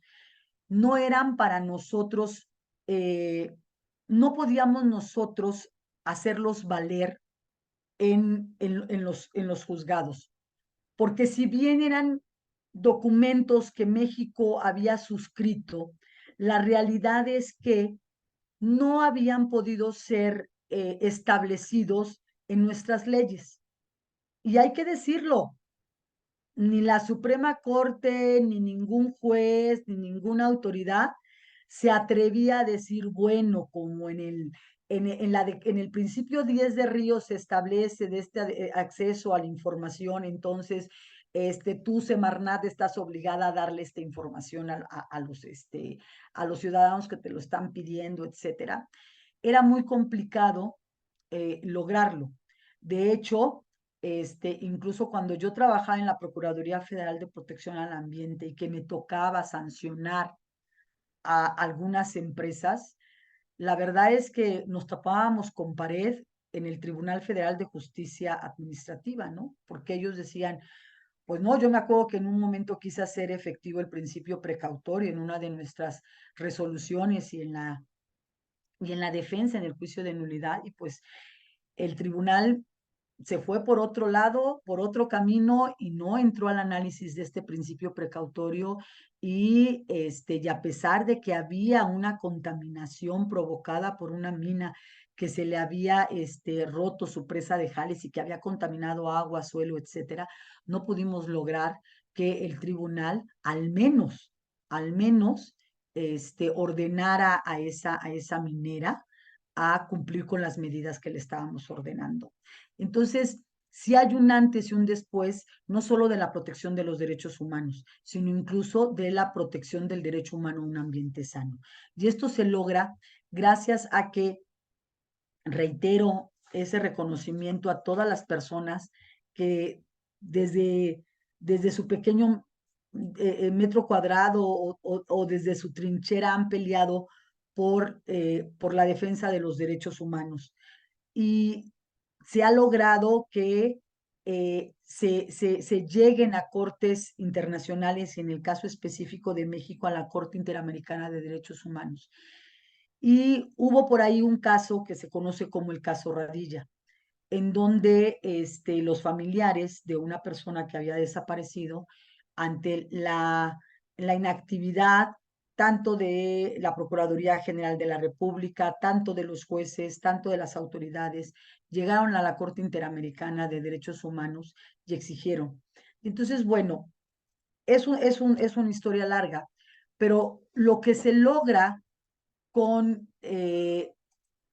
no eran para nosotros, no podíamos nosotros hacerlos valer en los juzgados, porque si bien eran documentos que México había suscrito, la realidad es que no habían podido ser establecidos en nuestras leyes. Y hay que decirlo, ni la Suprema Corte, ni ningún juez, ni ninguna autoridad se atrevía a decir, bueno, como en el principio 10 de Río se establece de este acceso a la información, entonces tú, Semarnat, estás obligada a darle esta información a los ciudadanos que te lo están pidiendo, etcétera. Era muy complicado lograrlo. De hecho, incluso cuando yo trabajaba en la Procuraduría Federal de Protección al Ambiente y que me tocaba sancionar a algunas empresas, la verdad es que nos topábamos con pared en el Tribunal Federal de Justicia Administrativa, ¿no? Porque ellos decían, pues no, yo me acuerdo que en un momento quise hacer efectivo el principio precautorio en una de nuestras resoluciones y en la defensa en el juicio de nulidad, y pues el tribunal se fue por otro lado, por otro camino, y no entró al análisis de este principio precautorio, y a pesar de que había una contaminación provocada por una mina que se le había roto su presa de Jales y que había contaminado agua, suelo, etcétera, no pudimos lograr que el tribunal al menos, ordenara a esa minera a cumplir con las medidas que le estábamos ordenando. Entonces, sí hay un antes y un después, no solo de la protección de los derechos humanos, sino incluso de la protección del derecho humano a un ambiente sano. Y esto se logra gracias a que, reitero, ese reconocimiento a todas las personas que desde su pequeño metro cuadrado o desde su trinchera han peleado por la defensa de los derechos humanos. Y se ha logrado que se lleguen a cortes internacionales, y en el caso específico de México, a la Corte Interamericana de Derechos Humanos. Y hubo por ahí un caso que se conoce como el caso Radilla, en donde los familiares de una persona que había desaparecido, ante la inactividad tanto de la Procuraduría General de la República, tanto de los jueces, tanto de las autoridades, llegaron a la Corte Interamericana de Derechos Humanos y exigieron. Entonces, bueno, es una historia larga, pero lo que se logra con,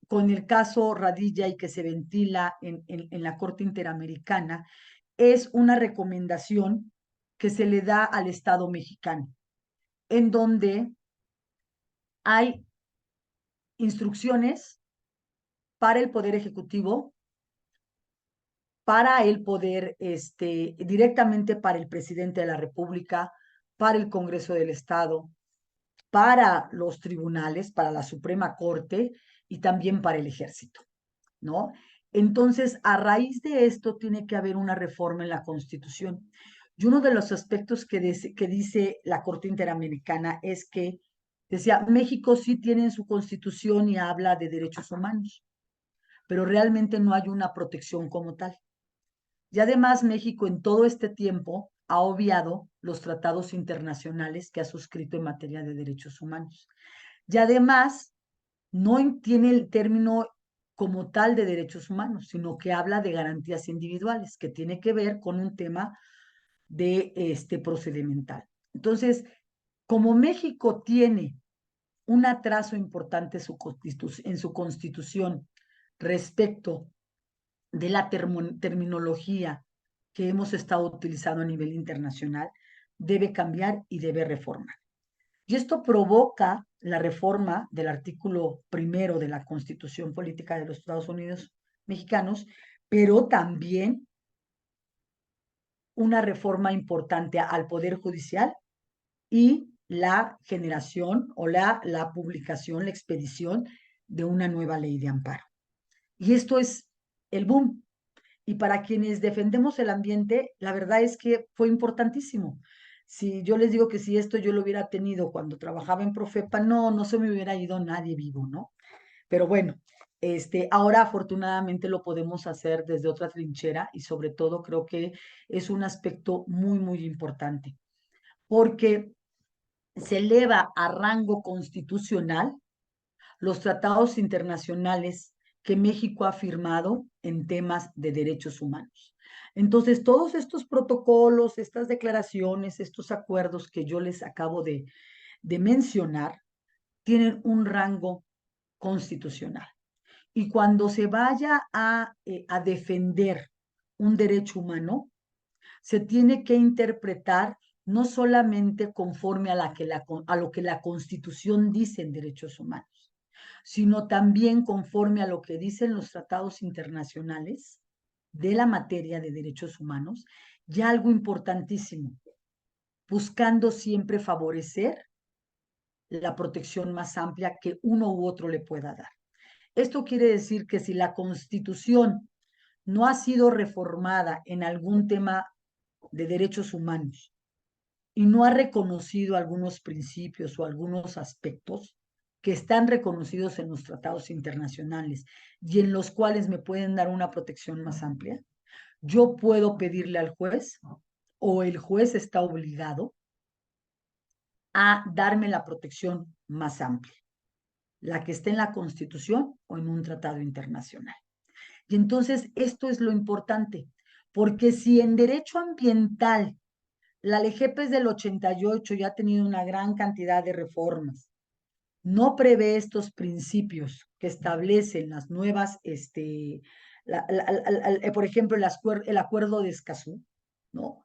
con el caso Radilla y que se ventila en la Corte Interamericana es una recomendación que se le da al Estado mexicano, en donde hay instrucciones para el Poder Ejecutivo, para el Poder, directamente para el Presidente de la República, para el Congreso del Estado, para los tribunales, para la Suprema Corte y también para el Ejército, ¿no? Entonces, a raíz de esto tiene que haber una reforma en la Constitución. Y uno de los aspectos que dice la Corte Interamericana es que, decía, México sí tiene en su Constitución y habla de derechos humanos, pero realmente no hay una protección como tal. Y además México en todo este tiempo ha obviado los tratados internacionales que ha suscrito en materia de derechos humanos. Y además no tiene el término como tal de derechos humanos, sino que habla de garantías individuales, que tiene que ver con un tema de procedimental. Entonces, como México tiene un atraso importante en su constitución respecto de la terminología que hemos estado utilizando a nivel internacional, debe cambiar y debe reformar. Y esto provoca la reforma del artículo 1 de la Constitución Política de los Estados Unidos Mexicanos, pero también una reforma importante al Poder Judicial y la generación o la publicación, la expedición de una nueva ley de amparo. Y esto es el boom. Y para quienes defendemos el ambiente, la verdad es que fue importantísimo. Si yo les digo que si esto yo lo hubiera tenido cuando trabajaba en Profepa, no se me hubiera ido nadie vivo, ¿no? Pero bueno, ahora afortunadamente lo podemos hacer desde otra trinchera, y sobre todo creo que es un aspecto muy, muy importante, porque se eleva a rango constitucional los tratados internacionales que México ha firmado en temas de derechos humanos. Entonces, todos estos protocolos, estas declaraciones, estos acuerdos que yo les acabo de mencionar, tienen un rango constitucional. Y cuando se vaya a defender un derecho humano, se tiene que interpretar no solamente conforme a lo que la Constitución dice en derechos humanos, sino también conforme a lo que dicen los tratados internacionales de la materia de derechos humanos, y algo importantísimo, buscando siempre favorecer la protección más amplia que uno u otro le pueda dar. Esto quiere decir que si la Constitución no ha sido reformada en algún tema de derechos humanos y no ha reconocido algunos principios o algunos aspectos que están reconocidos en los tratados internacionales y en los cuales me pueden dar una protección más amplia, yo puedo pedirle al juez o el juez está obligado a darme la protección más amplia, la que esté en la Constitución o en un tratado internacional. Y entonces esto es lo importante, porque si en derecho ambiental la LGEP es del 88 y ha tenido una gran cantidad de reformas, no prevé estos principios que establecen las nuevas, por ejemplo, el acuerdo de Escazú, ¿no?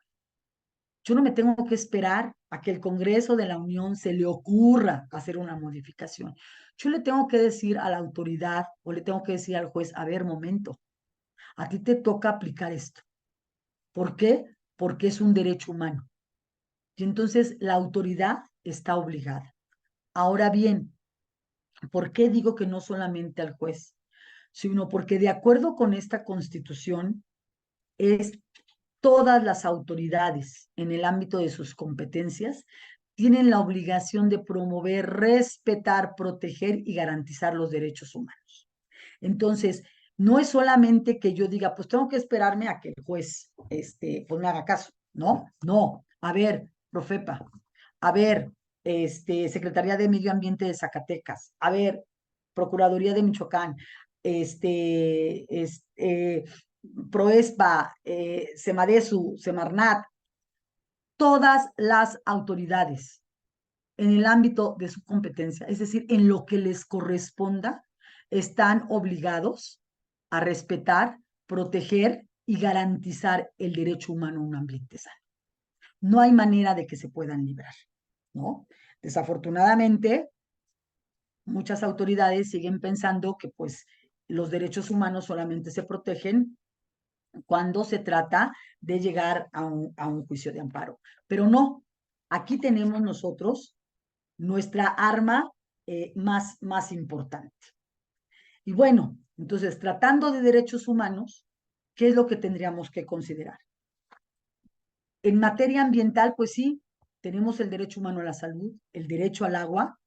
Yo no me tengo que esperar a que el Congreso de la Unión se le ocurra hacer una modificación. Yo le tengo que decir a la autoridad o le tengo que decir al juez, a ver, momento, a ti te toca aplicar esto. ¿Por qué? Porque es un derecho humano. Y entonces la autoridad está obligada. Ahora bien, ¿por qué digo que no solamente al juez? Sino porque de acuerdo con esta Constitución, es todas las autoridades en el ámbito de sus competencias tienen la obligación de promover, respetar, proteger y garantizar los derechos humanos. Entonces, no es solamente que yo diga, pues tengo que esperarme a que el juez pues me haga caso, ¿no? No, a ver, Profepa, a ver, Secretaría de Medio Ambiente de Zacatecas, a ver, Procuraduría de Michoacán, Proespa, Semadesu, Semarnat, todas las autoridades en el ámbito de su competencia, es decir, en lo que les corresponda, están obligados a respetar, proteger y garantizar el derecho humano a un ambiente sano. No hay manera de que se puedan librar, ¿no? Desafortunadamente, muchas autoridades siguen pensando que pues los derechos humanos solamente se protegen cuando se trata de llegar a un juicio de amparo. Pero no, aquí tenemos nosotros nuestra arma más importante. Y bueno, entonces, tratando de derechos humanos, ¿qué es lo que tendríamos que considerar? En materia ambiental, pues sí, tenemos el derecho humano a la salud, el derecho al agua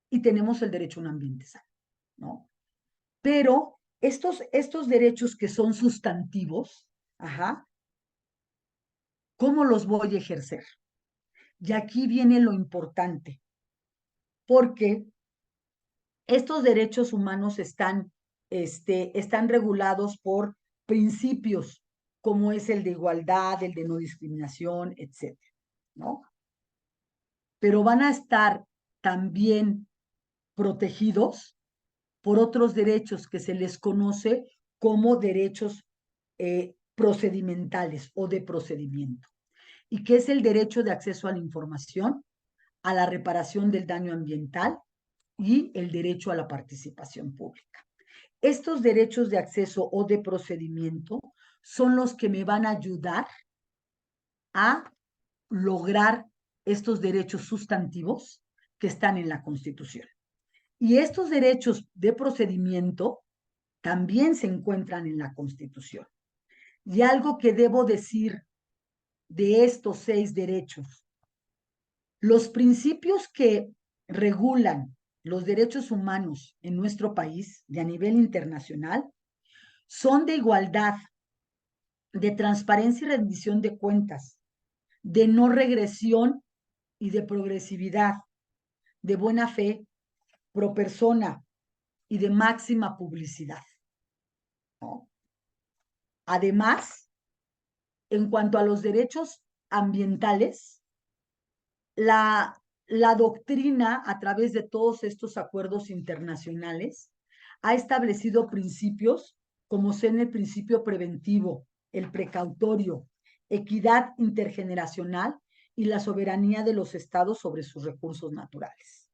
y tenemos el derecho a un ambiente sano, ¿no? Pero estos derechos que son sustantivos, ajá, ¿cómo los voy a ejercer? Y aquí viene lo importante, porque estos derechos humanos están regulados por principios, como es el de igualdad, el de no discriminación, etcétera, ¿no? Pero van a estar también protegidos por otros derechos que se les conoce como derechos procedimentales o de procedimiento, y que es el derecho de acceso a la información, a la reparación del daño ambiental y el derecho a la participación pública. Estos derechos de acceso o de procedimiento son los que me van a ayudar a lograr estos derechos sustantivos que están en la Constitución. Y estos derechos de procedimiento también se encuentran en la Constitución. Y algo que debo decir de estos 6 derechos, los principios que regulan los derechos humanos en nuestro país y a nivel internacional son de igualdad, de transparencia y rendición de cuentas, de no regresión y de progresividad, de buena fe, pro persona y de máxima publicidad, ¿no? Además, en cuanto a los derechos ambientales, la doctrina, a través de todos estos acuerdos internacionales, ha establecido principios como son el principio preventivo, el precautorio, equidad intergeneracional y la soberanía de los estados sobre sus recursos naturales.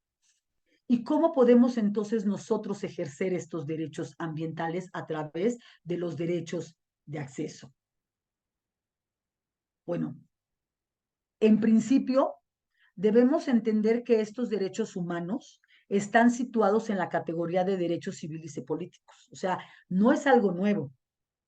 ¿Y cómo podemos entonces nosotros ejercer estos derechos ambientales a través de los derechos de acceso? Bueno, en principio, debemos entender que estos derechos humanos están situados en la categoría de derechos civiles y políticos. O sea, no es algo nuevo.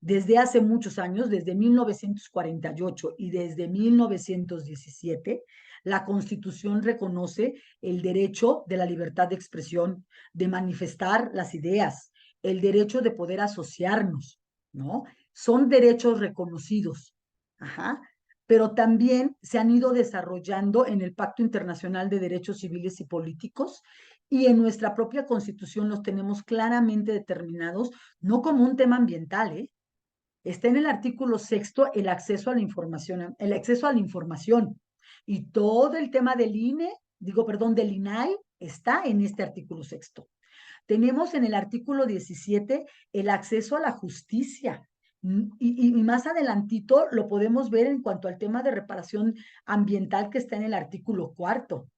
desde hace muchos años, desde 1948 y desde 1917, la Constitución reconoce el derecho de la libertad de expresión, de manifestar las ideas, el derecho de poder asociarnos, ¿no? Son derechos reconocidos. Ajá. Pero también se han ido desarrollando en el Pacto Internacional de Derechos Civiles y Políticos y en nuestra propia Constitución los tenemos claramente determinados, no como un tema ambiental, ¿eh? Está en el artículo 6 el acceso a la información, el acceso a la información. Y todo el tema del INE, digo, perdón, del INAI, está en este artículo 6. Tenemos en el artículo 17 el acceso a la justicia. Y más adelantito lo podemos ver en cuanto al tema de reparación ambiental que está en el artículo 4.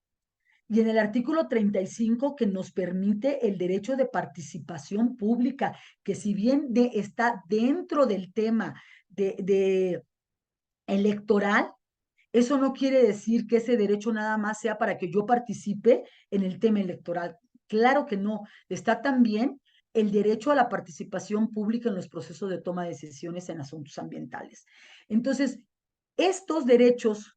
Y en el artículo 35 que nos permite el derecho de participación pública, que si bien está dentro del tema de electoral, eso no quiere decir que ese derecho nada más sea para que yo participe en el tema electoral. Claro que no. Está también el derecho a la participación pública en los procesos de toma de decisiones en asuntos ambientales. Entonces, estos derechos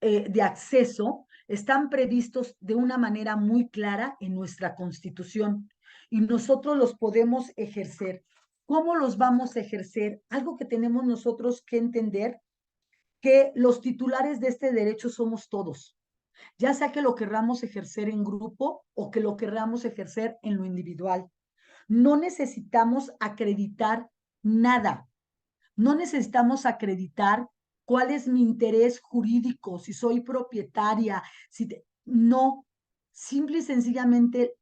de acceso están previstos de una manera muy clara en nuestra Constitución y nosotros los podemos ejercer. ¿Cómo los vamos a ejercer? Algo que tenemos nosotros que entender, que los titulares de este derecho somos todos, ya sea que lo querramos ejercer en grupo o que lo querramos ejercer en lo individual. No necesitamos acreditar nada. No necesitamos acreditar cuál es mi interés jurídico, si soy propietaria, no, simple y sencillamente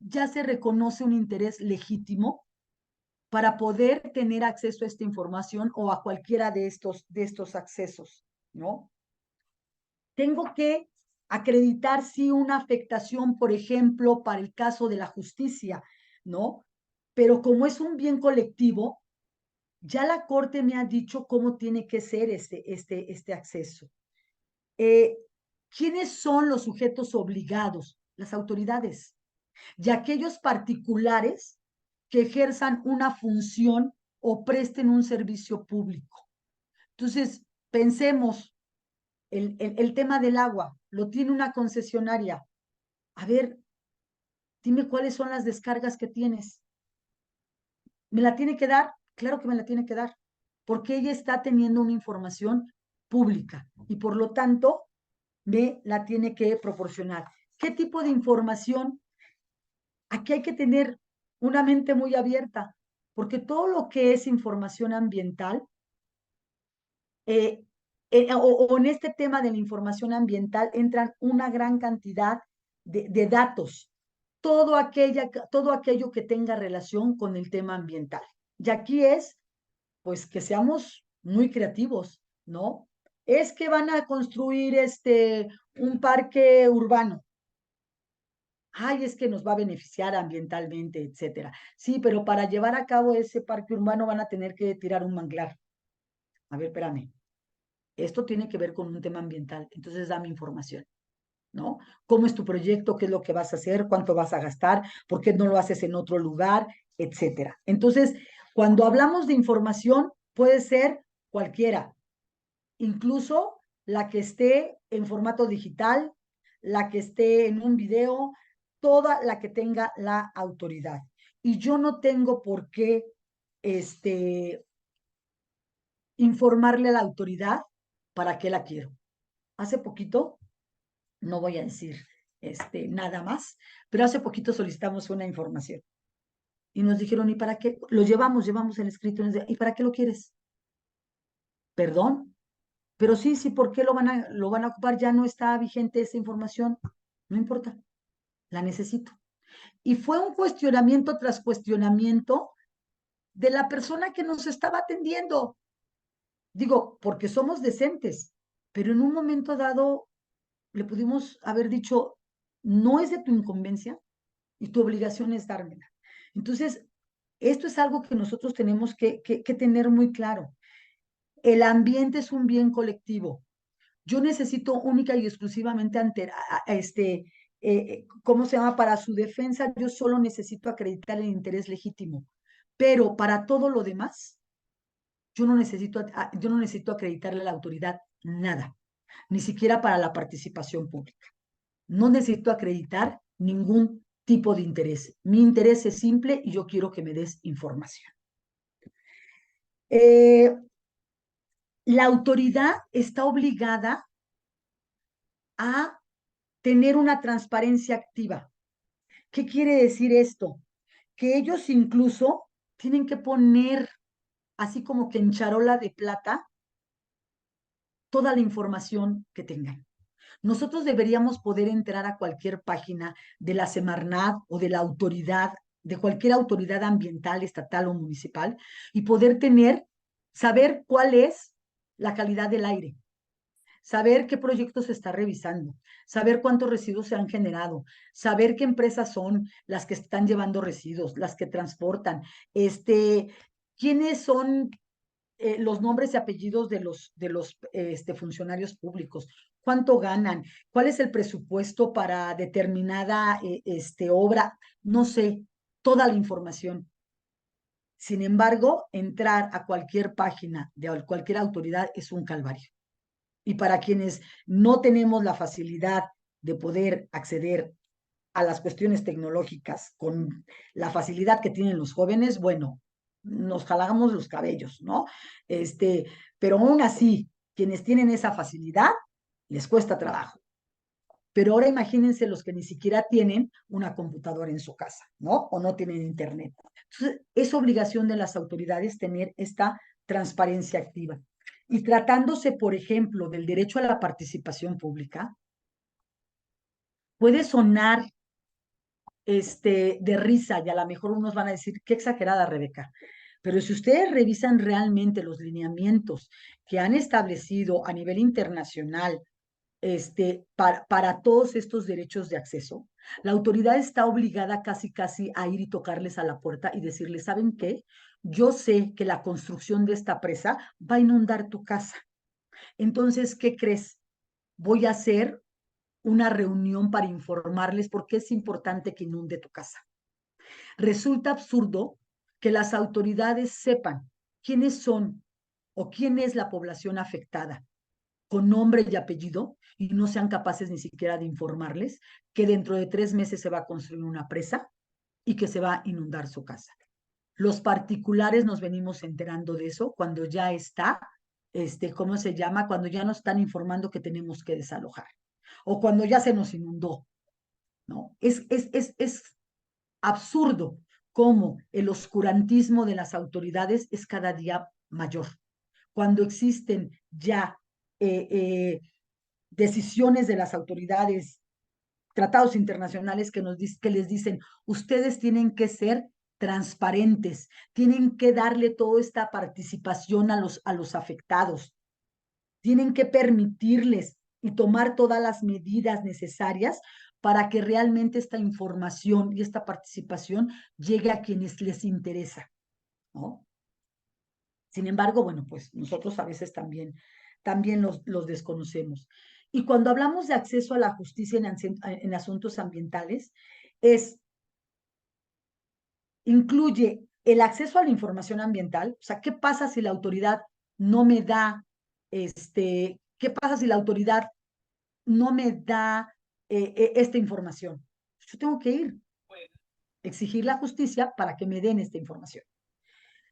ya se reconoce un interés legítimo para poder tener acceso a esta información o a cualquiera de estos accesos, ¿no? Tengo que acreditar si una afectación, por ejemplo, para el caso de la justicia, ¿no? Pero como es un bien colectivo, ya la Corte me ha dicho cómo tiene que ser este acceso. ¿Quiénes son los sujetos obligados? Las autoridades y aquellos particulares que ejerzan una función o presten un servicio público. Entonces, pensemos, el tema del agua, lo tiene una concesionaria. A ver, dime cuáles son las descargas que tienes. ¿Me la tiene que dar? Claro que me la tiene que dar, porque ella está teniendo una información pública y por lo tanto me la tiene que proporcionar. ¿Qué tipo de información? Aquí hay que tener una mente muy abierta, porque todo lo que es información ambiental, o en este tema de la información ambiental entran una gran cantidad de datos, todo aquello que tenga relación con el tema ambiental. Y aquí es, pues, que seamos muy creativos, ¿no? Es que van a construir un parque urbano. Ay, es que nos va a beneficiar ambientalmente, etcétera. Sí, pero para llevar a cabo ese parque urbano van a tener que tirar un manglar. A ver, espérame. Esto tiene que ver con un tema ambiental, entonces dame información, ¿no? ¿Cómo es tu proyecto? ¿Qué es lo que vas a hacer? ¿Cuánto vas a gastar? ¿Por qué no lo haces en otro lugar? Etcétera. Entonces, cuando hablamos de información, puede ser cualquiera, incluso la que esté en formato digital, la que esté en un video, toda la que tenga la autoridad. Y yo no tengo por qué informarle a la autoridad para qué la quiero. Hace poquito, no voy a decir nada más, pero hace poquito solicitamos una información y nos dijeron, ¿y para qué? Lo llevamos el escrito, ¿y para qué lo quieres? Perdón, pero sí, ¿por qué lo van a ocupar? Ya no está vigente esa información, no importa, la necesito. Y fue un cuestionamiento tras cuestionamiento de la persona que nos estaba atendiendo. Digo, porque somos decentes, pero en un momento dado le pudimos haber dicho, no es de tu incumbencia y tu obligación es dármela. Entonces, esto es algo que nosotros tenemos que tener muy claro. El ambiente es un bien colectivo. Yo necesito única y exclusivamente ¿cómo se llama? Para su defensa, yo solo necesito acreditar el interés legítimo. Pero para todo lo demás, yo no necesito acreditarle a la autoridad nada, ni siquiera para la participación pública. No necesito acreditar ningún tipo de interés. Mi interés es simple y yo quiero que me des información. La autoridad está obligada a tener una transparencia activa. ¿Qué quiere decir esto? Que ellos incluso tienen que poner, así como que en charola de plata, toda la información que tengan. Nosotros deberíamos poder entrar a cualquier página de la Semarnat o de la autoridad, de cualquier autoridad ambiental, estatal o municipal, y poder saber cuál es la calidad del aire, saber qué proyectos se está revisando, saber cuántos residuos se han generado, saber qué empresas son las que están llevando residuos, las que transportan, quiénes son los nombres y apellidos de los funcionarios públicos, cuánto ganan, cuál es el presupuesto para determinada obra, no sé, toda la información. Sin embargo, entrar a cualquier página de cualquier autoridad es un calvario. Y para quienes no tenemos la facilidad de poder acceder a las cuestiones tecnológicas con la facilidad que tienen los jóvenes, bueno, nos jalamos los cabellos, ¿no? Pero aún así, quienes tienen esa facilidad, les cuesta trabajo. Pero ahora imagínense los que ni siquiera tienen una computadora en su casa, ¿no? O no tienen internet. Entonces, es obligación de las autoridades tener esta transparencia activa. Y tratándose, por ejemplo, del derecho a la participación pública, puede sonar de risa, y a lo mejor unos van a decir, qué exagerada, Rebeca. Pero si ustedes revisan realmente los lineamientos que han establecido a nivel internacional para todos estos derechos de acceso, la autoridad está obligada casi a ir y tocarles a la puerta y decirles, ¿saben qué? Yo sé que la construcción de esta presa va a inundar tu casa. Entonces, ¿qué crees? Voy a hacer una reunión para informarles por qué es importante que inunde tu casa. Resulta absurdo que las autoridades sepan quiénes son o quién es la población afectada con nombre y apellido y no sean capaces ni siquiera de informarles que dentro de 3 meses se va a construir una presa y que se va a inundar su casa. Los particulares nos venimos enterando de eso cuando ya está, ¿cómo se llama? Cuando ya nos están informando que tenemos que desalojar o cuando ya se nos inundó, ¿no? Es absurdo cómo el oscurantismo de las autoridades es cada día mayor. Cuando existen ya decisiones de las autoridades, tratados internacionales que les dicen, ustedes tienen que ser transparentes, tienen que darle toda esta participación a los afectados, tienen que permitirles y tomar todas las medidas necesarias para que realmente esta información y esta participación llegue a quienes les interesa, ¿no? Sin embargo, bueno, pues nosotros a veces también los desconocemos. Y cuando hablamos de acceso a la justicia en asuntos ambientales, incluye el acceso a la información ambiental, o sea, ¿qué pasa si la autoridad no me da, qué pasa si la autoridad no me da esta información? Yo tengo que ir, exigir la justicia para que me den esta información.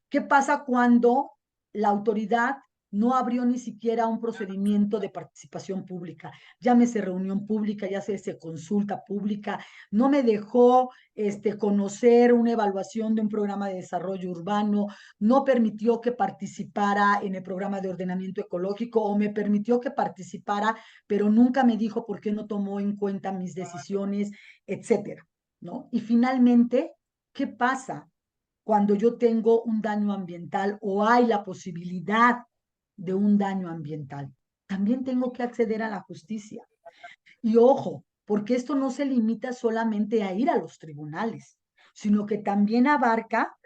¿Qué pasa cuando la autoridad no abrió ni siquiera un procedimiento de participación pública? Llámese reunión pública, ya se consulta pública, no me dejó conocer una evaluación de un programa de desarrollo urbano, no permitió que participara en el programa de ordenamiento ecológico o me permitió que participara, pero nunca me dijo por qué no tomó en cuenta mis decisiones, etcétera, ¿no? Y finalmente, ¿qué pasa cuando yo tengo un daño ambiental o hay la posibilidad de un daño ambiental? También tengo que acceder a la justicia. Y ojo, porque esto no se limita solamente a ir a los tribunales, sino que también abarca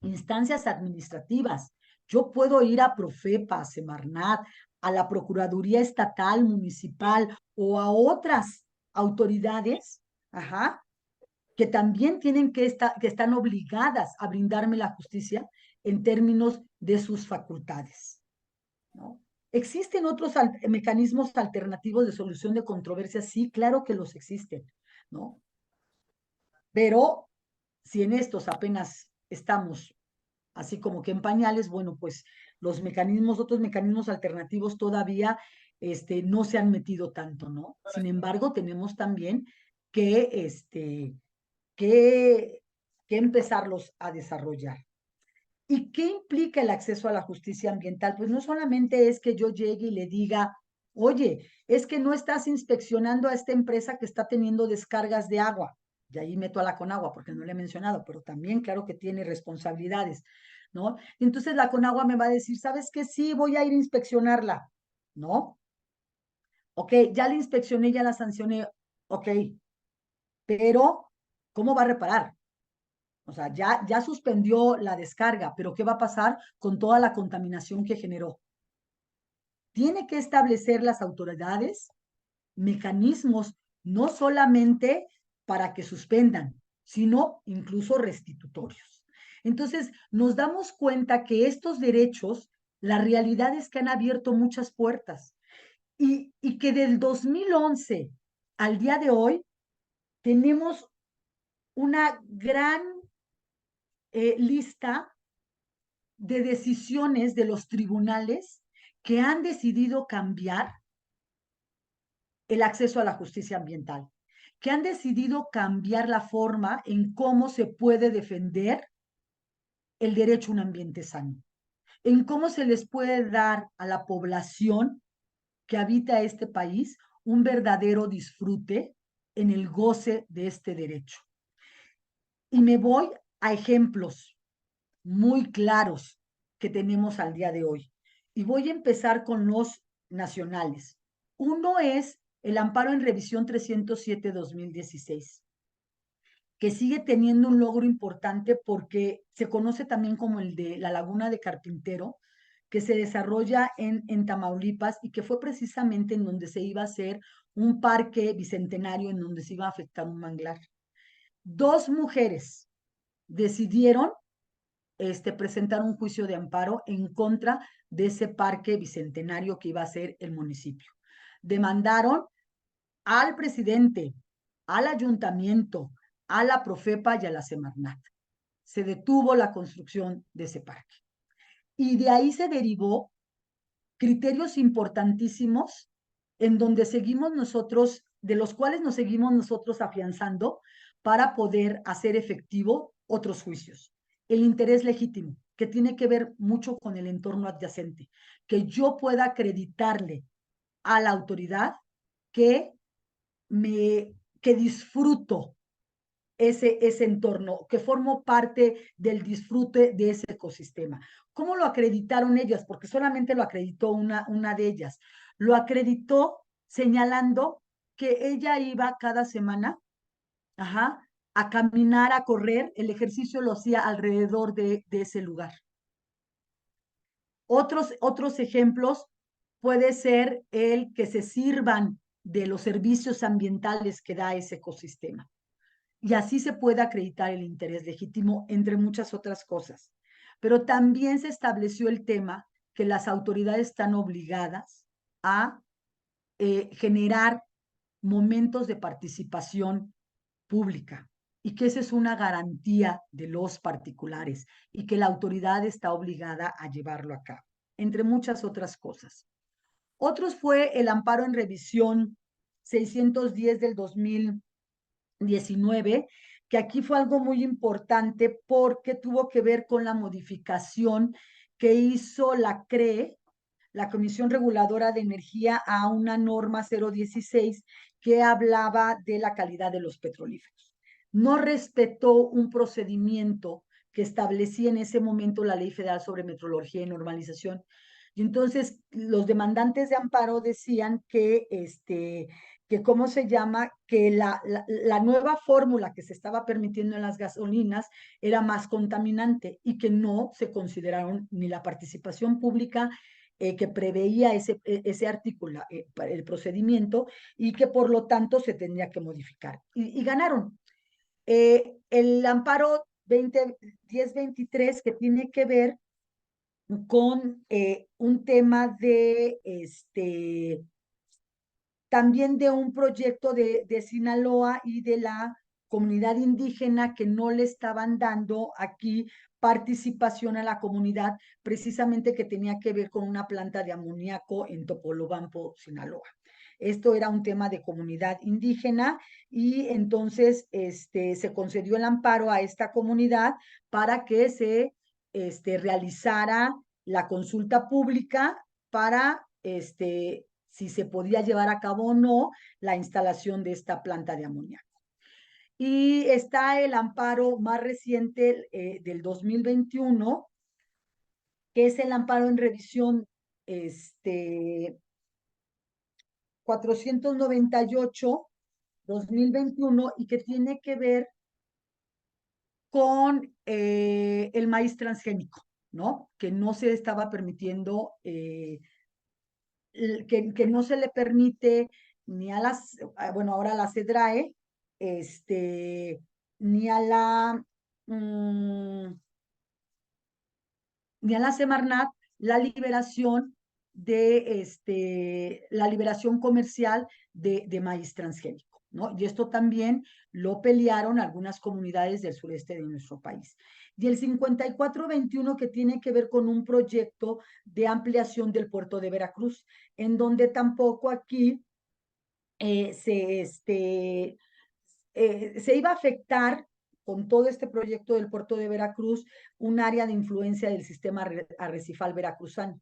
instancias administrativas. Yo puedo ir a Profepa, a Semarnat, a la Procuraduría Estatal, Municipal o a otras autoridades, ajá, que también que están obligadas a brindarme la justicia en términos de sus facultades, ¿no? ¿Existen otros mecanismos alternativos de solución de controversias? Sí, claro que los existen, ¿no? Pero si en estos apenas estamos así como que en pañales, bueno, pues otros mecanismos alternativos todavía no se han metido tanto, ¿no? Sin embargo, tenemos también que, que, que empezarlos a desarrollar. ¿Y qué implica el acceso a la justicia ambiental? Pues no solamente es que yo llegue y le diga, oye, es que no estás inspeccionando a esta empresa que está teniendo descargas de agua. Y ahí meto a la Conagua porque no le he mencionado, pero también claro que tiene responsabilidades, ¿no? Y entonces la Conagua me va a decir, ¿sabes qué? Sí, voy a ir a inspeccionarla, ¿no? Ok, ya la inspeccioné, ya la sancioné, ok, pero ¿cómo va a reparar? O sea, ya suspendió la descarga, pero ¿qué va a pasar con toda la contaminación que generó? Tiene que establecer las autoridades mecanismos no solamente para que suspendan, sino incluso restitutorios. Entonces, nos damos cuenta que estos derechos, la realidad es que han abierto muchas puertas y que del 2011 al día de hoy tenemos una gran lista de decisiones de los tribunales que han decidido cambiar el acceso a la justicia ambiental, que han decidido cambiar la forma en cómo se puede defender el derecho a un ambiente sano, en cómo se les puede dar a la población que habita este país un verdadero disfrute en el goce de este derecho. Y me voy a ejemplos muy claros que tenemos al día de hoy. Y voy a empezar con los nacionales. Uno es el amparo en revisión 307-2016, que sigue teniendo un logro importante porque se conoce también como el de la Laguna de Carpintero, que se desarrolla en Tamaulipas y que fue precisamente en donde se iba a hacer un parque bicentenario en donde se iba a afectar un manglar. Dos mujeres decidieron presentar un juicio de amparo en contra de ese parque bicentenario que iba a ser el municipio. Demandaron al presidente, al ayuntamiento, a la Profepa y a la Semarnat. Se detuvo la construcción de ese parque. Y de ahí se derivó criterios importantísimos en donde seguimos nosotros, de los cuales nos seguimos nosotros afianzando para poder hacer efectivo otros juicios. El interés legítimo, que tiene que ver mucho con el entorno adyacente, que yo pueda acreditarle a la autoridad que, que disfruto ese entorno, que formo parte del disfrute de ese ecosistema. ¿Cómo lo acreditaron ellas? Porque solamente lo acreditó una de ellas. Lo acreditó señalando que ella iba cada semana, a caminar, a correr, el ejercicio lo hacía alrededor de ese lugar. Otros ejemplos puede ser el que se sirvan de los servicios ambientales que da ese ecosistema. Y así se puede acreditar el interés legítimo, entre muchas otras cosas. Pero también se estableció el tema que las autoridades están obligadas a generar momentos de participación pública y que esa es una garantía de los particulares y que la autoridad está obligada a llevarlo a cabo, entre muchas otras cosas. Otros fue el amparo en revisión 610 del 2019, que aquí fue algo muy importante porque tuvo que ver con la modificación que hizo la CRE, la Comisión Reguladora de Energía, a una norma 016 que hablaba de la calidad de los petrolíferos. No respetó un procedimiento que establecía en ese momento la Ley Federal sobre Metrología y Normalización. Y entonces los demandantes de amparo decían que ¿cómo se llama? Que la nueva fórmula que se estaba permitiendo en las gasolinas era más contaminante y que no se consideraron ni la participación pública que preveía ese artículo, el procedimiento, y que por lo tanto se tendría que modificar. Y ganaron. El amparo 1023, que tiene que ver con un tema de también de un proyecto de Sinaloa y de la comunidad indígena, que no le estaban dando aquí participación a la comunidad, precisamente que tenía que ver con una planta de amoníaco en Topolobampo, Sinaloa. Esto era un tema de comunidad indígena, y entonces se concedió el amparo a esta comunidad para que se realizara la consulta pública para si se podía llevar a cabo o no la instalación de esta planta de amoníaco. Y está el amparo más reciente del 2021, que es el amparo en revisión 498/2021, y que tiene que ver con el maíz transgénico, ¿no? Que no se estaba permitiendo, que no se le permite ni a las, bueno, ahora a la CEDRAE, ni a la, ni a la Semarnat, la liberación la liberación comercial de maíz transgénico, ¿no? Y esto también lo pelearon algunas comunidades del sureste de nuestro país. Y el 5421, que tiene que ver con un proyecto de ampliación del puerto de Veracruz, en donde tampoco aquí se iba a afectar con todo este proyecto del puerto de Veracruz un área de influencia del sistema arrecifal veracruzano.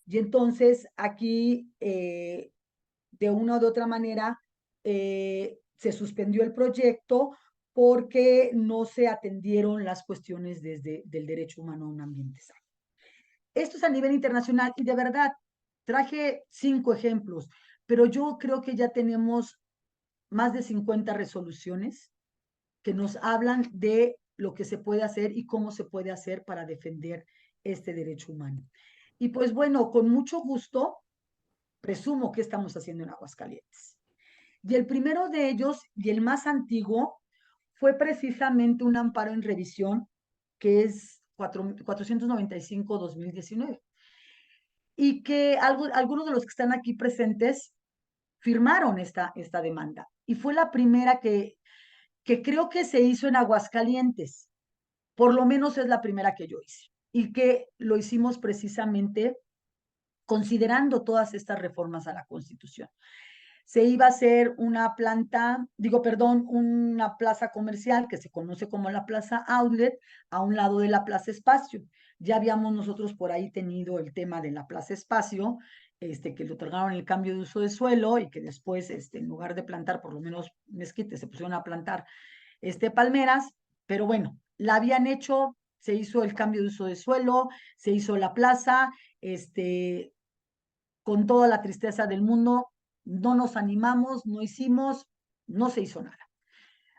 Y entonces aquí, de una u de otra manera, se suspendió el proyecto porque no se atendieron las cuestiones del derecho humano a un ambiente sano. Esto es a nivel internacional, y de verdad traje 5 ejemplos, pero yo creo que ya tenemos más de 50 resoluciones que nos hablan de lo que se puede hacer y cómo se puede hacer para defender este derecho humano. Y pues bueno, con mucho gusto presumo que estamos haciendo en Aguascalientes. Y el primero de ellos, y el más antiguo, fue precisamente un amparo en revisión, que es 495/2019. Y que algunos de los que están aquí presentes firmaron esta demanda. Y fue la primera que creo que se hizo en Aguascalientes. Por lo menos es la primera que yo hice. Y que lo hicimos precisamente considerando todas estas reformas a la Constitución. Se iba a hacer una una plaza comercial que se conoce como la Plaza Outlet, a un lado de la Plaza Espacio. Ya habíamos nosotros por ahí tenido el tema de la Plaza Espacio, que le otorgaron el cambio de uso de suelo, y que después, en lugar de plantar por lo menos mezquites, se pusieron a plantar palmeras, pero bueno, la habían hecho, se hizo el cambio de uso de suelo, se hizo la plaza, con toda la tristeza del mundo, no nos animamos, no hicimos, no se hizo nada.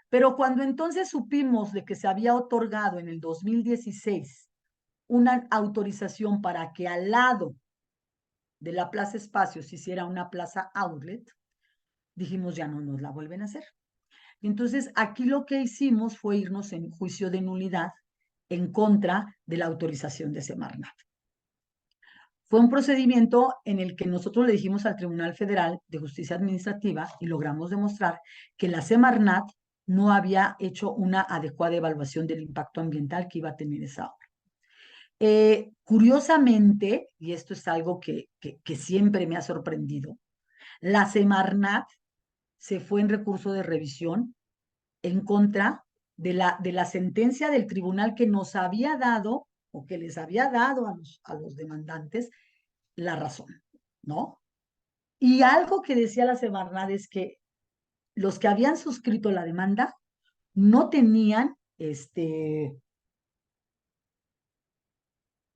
Pero cuando entonces supimos de que se había otorgado en el 2016 una autorización para que al lado de la Plaza Espacio se hiciera una plaza outlet, dijimos, ya no nos la vuelven a hacer. Entonces, aquí lo que hicimos fue irnos en juicio de nulidad en contra de la autorización de Semarnat. Fue un procedimiento en el que nosotros le dijimos al Tribunal Federal de Justicia Administrativa, y logramos demostrar que la Semarnat no había hecho una adecuada evaluación del impacto ambiental que iba a tener esa obra. Curiosamente, y esto es algo que siempre me ha sorprendido, la Semarnat se fue en recurso de revisión en contra de la sentencia del tribunal que nos había dado, o que les había dado a los demandantes, la razón, ¿no? Y algo que decía la Semarnat es que los que habían suscrito la demanda no tenían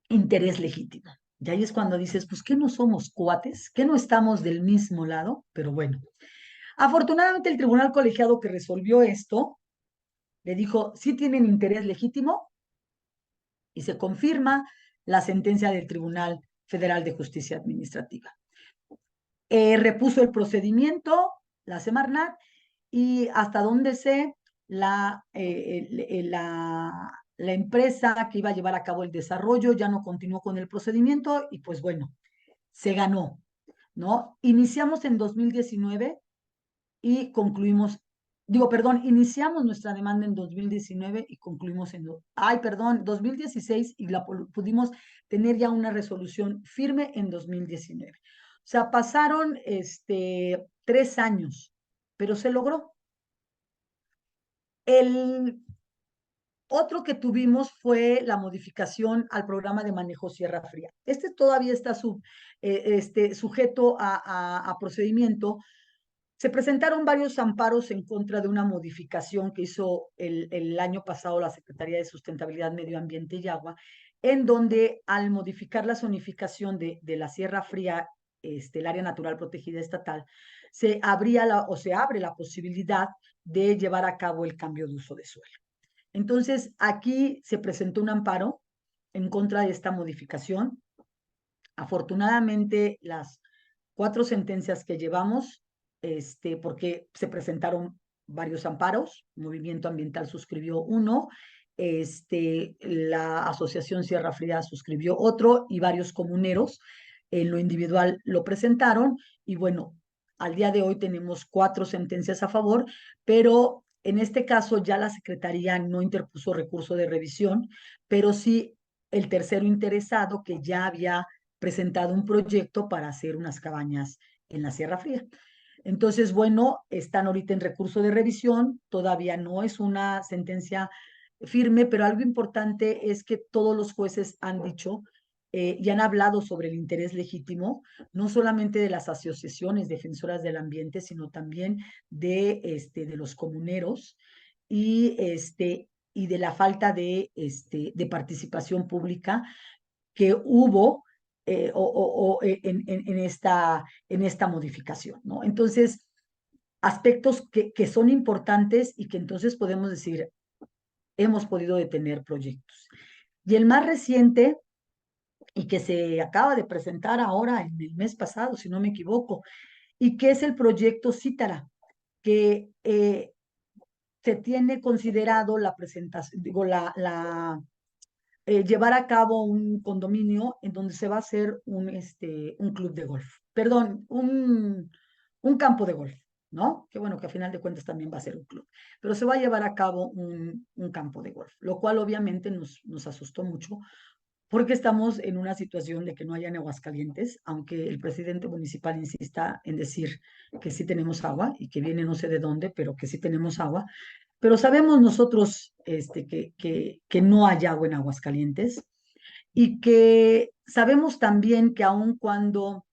interés legítimo. Y ahí es cuando dices, pues, ¿qué no somos cuates? ¿Qué no estamos del mismo lado? Pero bueno, afortunadamente el tribunal colegiado que resolvió esto le dijo, sí tienen interés legítimo, y se confirma la sentencia del Tribunal Federal de Justicia Administrativa. Repuso el procedimiento, la Semarnat, y hasta donde sé, la empresa que iba a llevar a cabo el desarrollo ya no continuó con el procedimiento y pues bueno, se ganó, ¿no? Iniciamos en 2019 y concluimos, digo, perdón, iniciamos nuestra demanda en 2019 y concluimos en, ay, perdón, 2016 y pudimos tener ya una resolución firme en 2019. O sea, pasaron 3 años, pero se logró. El otro que tuvimos fue la modificación al programa de manejo Sierra Fría. Este todavía está sujeto a procedimiento. Se presentaron varios amparos en contra de una modificación que hizo el año pasado la Secretaría de Sustentabilidad, Medio Ambiente y Agua, en donde al modificar la zonificación de la Sierra Fría, el área natural protegida estatal, se abre la posibilidad de llevar a cabo el cambio de uso de suelo. Entonces, aquí se presentó un amparo en contra de esta modificación. Afortunadamente, las 4 sentencias que llevamos, porque se presentaron varios amparos, Movimiento Ambiental suscribió uno, la Asociación Sierra Fría suscribió otro y varios comuneros en lo individual lo presentaron y bueno, al día de hoy tenemos 4 sentencias a favor, pero en este caso ya la Secretaría no interpuso recurso de revisión, pero sí el tercero interesado que ya había presentado un proyecto para hacer unas cabañas en la Sierra Fría. Entonces, bueno, están ahorita en recurso de revisión, todavía no es una sentencia firme, pero algo importante es que todos los jueces han dicho y han hablado sobre el interés legítimo, no solamente de las asociaciones defensoras del ambiente, sino también de los comuneros y de la falta de participación pública que hubo en esta modificación, ¿no? Entonces, aspectos que son importantes y que entonces podemos decir, hemos podido detener proyectos. Y el más reciente, y que se acaba de presentar ahora en el mes pasado, si no me equivoco, y que es el proyecto Cítara, que se tiene considerado la presentación, digo, llevar a cabo un condominio en donde se va a hacer un club de golf, perdón, un campo de golf, ¿no? Que bueno, que a final de cuentas también va a ser un club, pero se va a llevar a cabo un campo de golf, lo cual obviamente nos asustó mucho porque estamos en una situación de que no haya en Aguascalientes, aunque el presidente municipal insista en decir que sí tenemos agua y que viene no sé de dónde, pero que sí tenemos agua. Pero sabemos nosotros que no hay agua en Aguascalientes y que sabemos también que aun cuando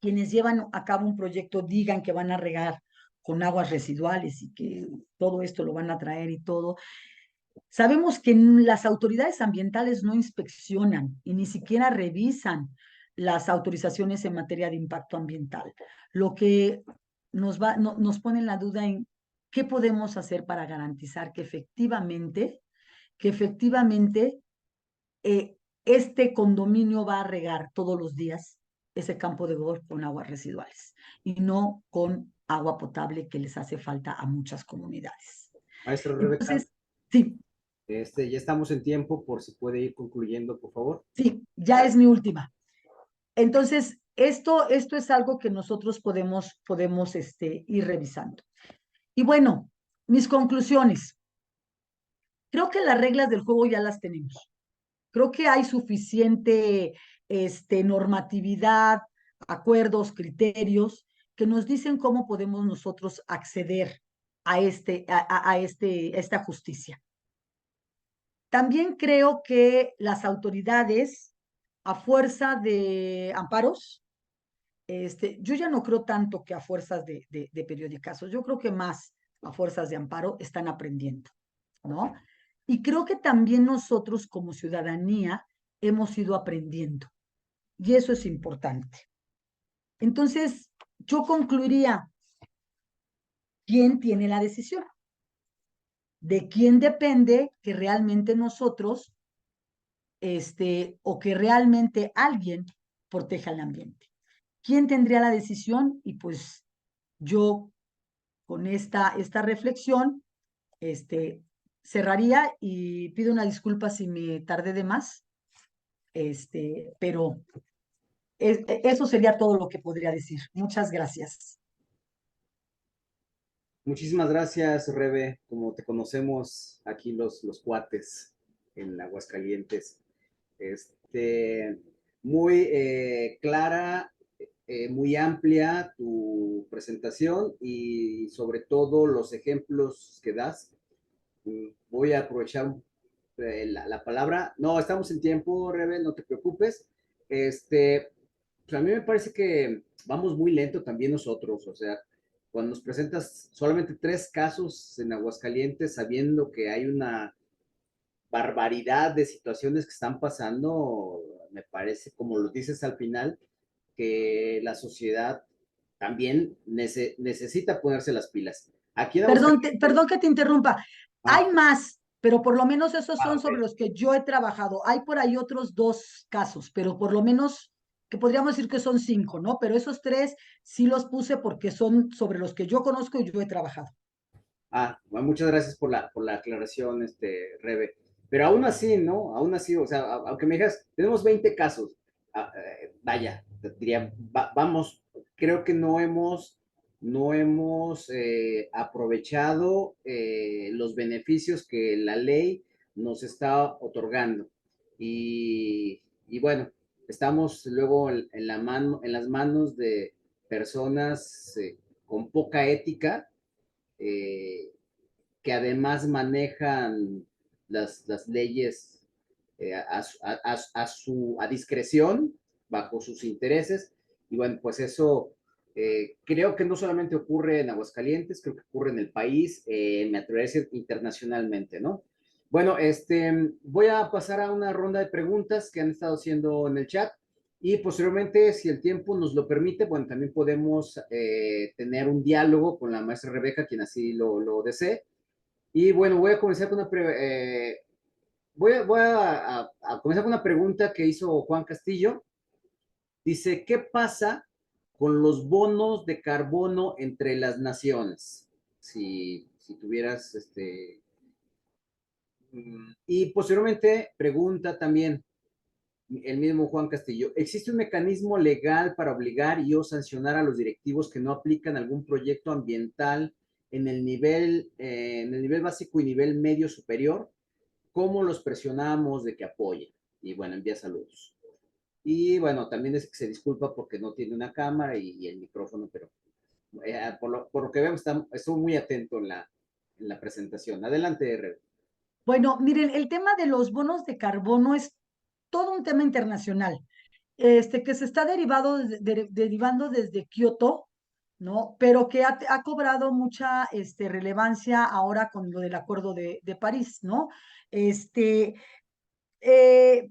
quienes llevan a cabo un proyecto digan que van a regar con aguas residuales y que todo esto lo van a traer y todo, sabemos que las autoridades ambientales no inspeccionan y ni siquiera revisan las autorizaciones en materia de impacto ambiental, lo que nos pone en la duda en qué podemos hacer para garantizar que efectivamente este condominio va a regar todos los días ese campo de golf con aguas residuales y no con agua potable que les hace falta a muchas comunidades. Maestra Rebeca, Entonces, sí, ya estamos en tiempo, por si puede ir concluyendo, por favor. sí, ya es mi última. Entonces, esto es algo que nosotros podemos ir revisando. Y bueno, mis conclusiones. Creo que las reglas del juego ya las tenemos. Creo que hay suficiente normatividad, acuerdos, criterios que nos dicen cómo podemos nosotros acceder a esta justicia. También creo que las autoridades, a fuerza de amparos, yo ya no creo tanto que a fuerzas de periodicazos, yo creo que más a fuerzas de amparo están aprendiendo, ¿no? Y creo que también nosotros como ciudadanía hemos ido aprendiendo, y eso es importante. Entonces, yo concluiría, ¿quién tiene la decisión? ¿De quién depende que realmente nosotros, o que realmente alguien proteja el ambiente? ¿Quién tendría la decisión? Y pues yo, con esta reflexión, cerraría y pido una disculpa si me tardé de más, pero eso sería todo lo que podría decir. Muchas gracias. Muchísimas gracias, Rebe. Como te conocemos aquí los cuates en Aguascalientes. Este, muy clara, muy amplia tu presentación y sobre todo los ejemplos que das. Voy a aprovechar la palabra. No, estamos en tiempo, Rebe, no te preocupes. Pues a mí me parece que vamos muy lento también nosotros, o sea, cuando nos presentas solamente 3 casos en Aguascalientes, sabiendo que hay una barbaridad de situaciones que están pasando, me parece, como lo dices al final, que la sociedad también necesita ponerse las pilas. Aquí en Aguascalientes, Perdón que te interrumpa. ah, Hay más, pero por lo menos esos son ok. sobre los que yo he trabajado. Hay por ahí otros 2 casos, pero por lo menos que podríamos decir que son 5, ¿no? Pero esos 3 sí los puse porque son sobre los que yo conozco y yo he trabajado. Bueno, muchas gracias por la aclaración, Rebe. Pero aún así, ¿no? Aún así, o sea, aunque me digas, tenemos 20 casos, vaya, te diría, vamos, creo que no hemos aprovechado los beneficios que la ley nos está otorgando. Y bueno, estamos luego en la mano, en las manos de personas con poca ética, eh, que además manejan las leyes a discreción, bajo sus intereses. Y bueno, pues eso creo que no solamente ocurre en Aguascalientes, creo que ocurre en el país, me atrevería a decir internacionalmente, ¿no? Bueno, voy a pasar a una ronda de preguntas que han estado haciendo en el chat. Y posteriormente, si el tiempo nos lo permite, bueno, también podemos tener un diálogo con la maestra Rebeca, quien así lo desee. Y bueno, voy a comenzar con a comenzar con una pregunta que hizo Juan Castillo. Dice, ¿qué pasa con los bonos de carbono entre las naciones? Si tuvieras y posteriormente pregunta también el mismo Juan Castillo, ¿existe un mecanismo legal para obligar y o sancionar a los directivos que no aplican algún proyecto ambiental en el nivel básico y nivel medio superior? ¿Cómo los presionamos de que apoyen? Y bueno, envía saludos. Y bueno, también es que se disculpa porque no tiene una cámara y el micrófono, pero por lo que vemos, estuvo muy atento en la presentación. Adelante, R. Bueno, miren, el tema de los bonos de carbono es todo un tema internacional, que se está derivando desde Kioto, ¿no? Pero que ha cobrado mucha relevancia ahora con lo del Acuerdo de París, ¿no? Este,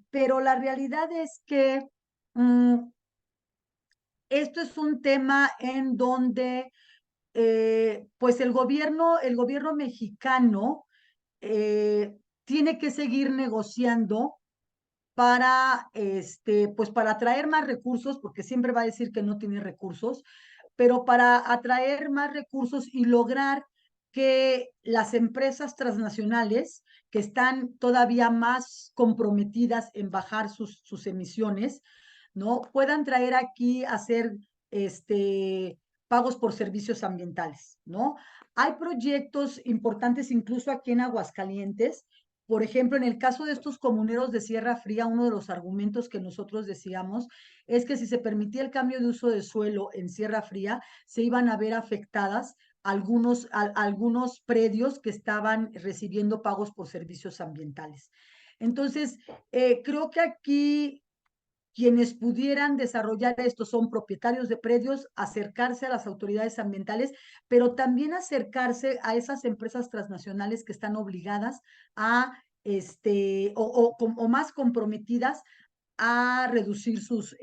pero la realidad es que mm, esto es un tema en donde pues el gobierno mexicano tiene que seguir negociando para, pues para atraer más recursos, porque siempre va a decir que no tiene recursos, pero para atraer más recursos y lograr que las empresas transnacionales que están todavía más comprometidas en bajar sus emisiones, ¿no? Puedan traer aquí a hacer pagos por servicios ambientales, ¿no? Hay proyectos importantes incluso aquí en Aguascalientes. Por ejemplo, en el caso de estos comuneros de Sierra Fría, uno de los argumentos que nosotros decíamos es que si se permitía el cambio de uso de suelo en Sierra Fría, se iban a ver afectadas algunos predios que estaban recibiendo pagos por servicios ambientales. Entonces, creo que aquí quienes pudieran desarrollar esto son propietarios de predios, acercarse a las autoridades ambientales, pero también acercarse a esas empresas transnacionales que están obligadas a, o más comprometidas a reducir sus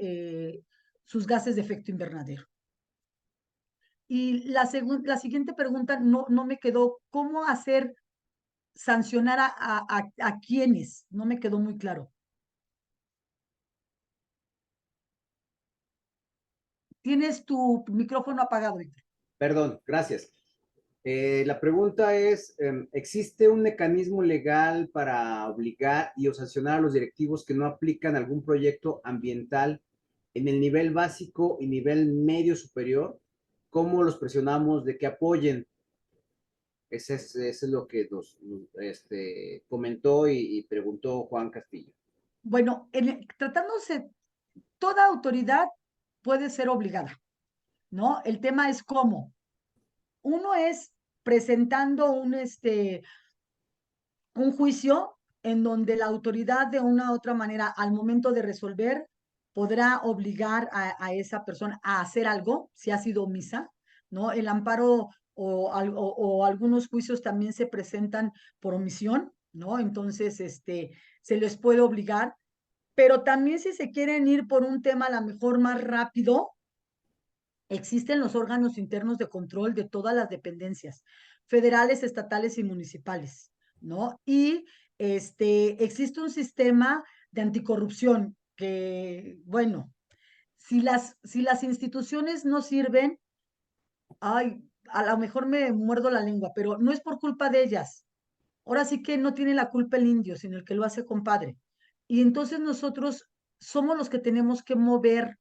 gases de efecto invernadero. Y la siguiente pregunta no me quedó, ¿cómo hacer sancionar a quiénes? No me quedó muy claro. Tienes tu micrófono apagado, Víctor. Perdón, gracias. La pregunta es, ¿existe un mecanismo legal para obligar y o sancionar a los directivos que no aplican algún proyecto ambiental en el nivel básico y nivel medio superior? ¿Cómo los presionamos de que apoyen? Ese es lo que nos comentó y preguntó Juan Castillo. Bueno, tratándose, toda autoridad puede ser obligada, ¿no? El tema es cómo. Uno es presentando un juicio en donde la autoridad de una u otra manera, al momento de resolver, podrá obligar a esa persona a hacer algo, si ha sido omisa, ¿no? El amparo o algunos juicios también se presentan por omisión, ¿no? Entonces, se les puede obligar, pero también si se quieren ir por un tema a lo mejor más rápido, existen los órganos internos de control de todas las dependencias, federales, estatales y municipales, ¿no? Y existe un sistema de anticorrupción que, bueno, si las instituciones no sirven, ay, a lo mejor me muerdo la lengua, pero no es por culpa de ellas. Ahora sí que no tiene la culpa el indio, sino el que lo hace compadre. Y entonces nosotros somos los que tenemos que mover